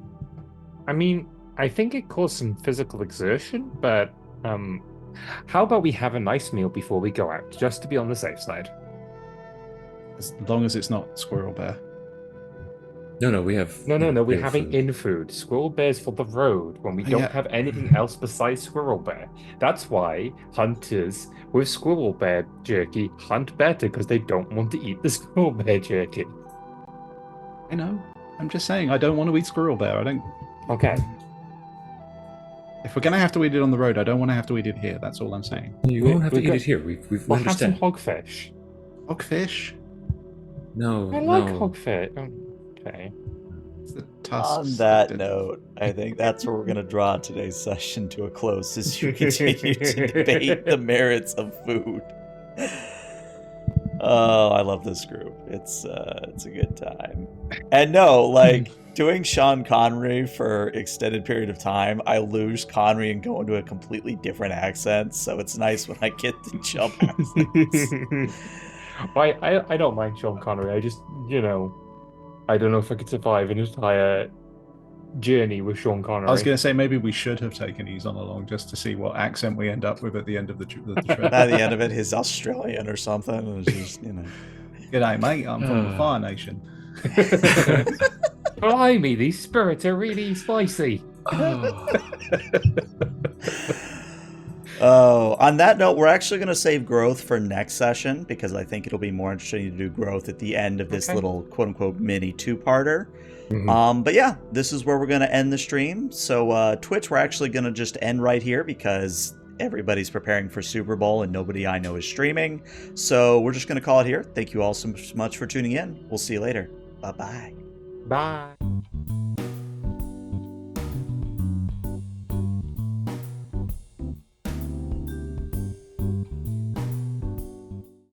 I mean, I think it caused some physical exertion, but how about we have a nice meal before we go out, just to be on the safe side? As long as it's not squirrel bear. No, we have. No, we're we have having food. in food. Squirrel bear's for the road when we Yeah. don't have anything else besides squirrel bear. That's why hunters with squirrel bear jerky hunt better, because they don't want to eat the squirrel bear jerky. I know. I'm just saying. I don't want to eat squirrel bear. I don't. Okay. If we're gonna have to eat it on the road, I don't want to have to eat it here. That's all I'm saying. You won't have to we eat got- it here. We We'll have some understand. hogfish. Hogfish. No, I like no. hogfish. Okay. It's the tusks. On that note, I think that's where we're going to draw today's session to a close as you continue to debate the merits of food. Oh, I love this group. It's a good time. And no, like doing Sean Connery for extended period of time, I lose Connery and go into a completely different accent. So it's nice when I get the jump accents. I don't mind Sean Connery. I just, I don't know if I could survive an entire journey with Sean Connery. I was going to say maybe we should have taken Izon along just to see what accent we end up with at the end of the trip. By the end of it, he's Australian or something. And it's just, G'day, mate. I'm from the Fire Nation. Blimey, these spirits are really spicy. Oh, on that note, we're actually going to save growth for next session because I think it'll be more interesting to do growth at the end of this little quote-unquote mini two-parter. Mhm. But yeah, this is where we're going to end the stream. So Twitch, we're actually going to just end right here because everybody's preparing for Super Bowl and nobody I know is streaming. So we're just going to call it here. Thank you all so much for tuning in. We'll see you later. Bye-bye. Bye.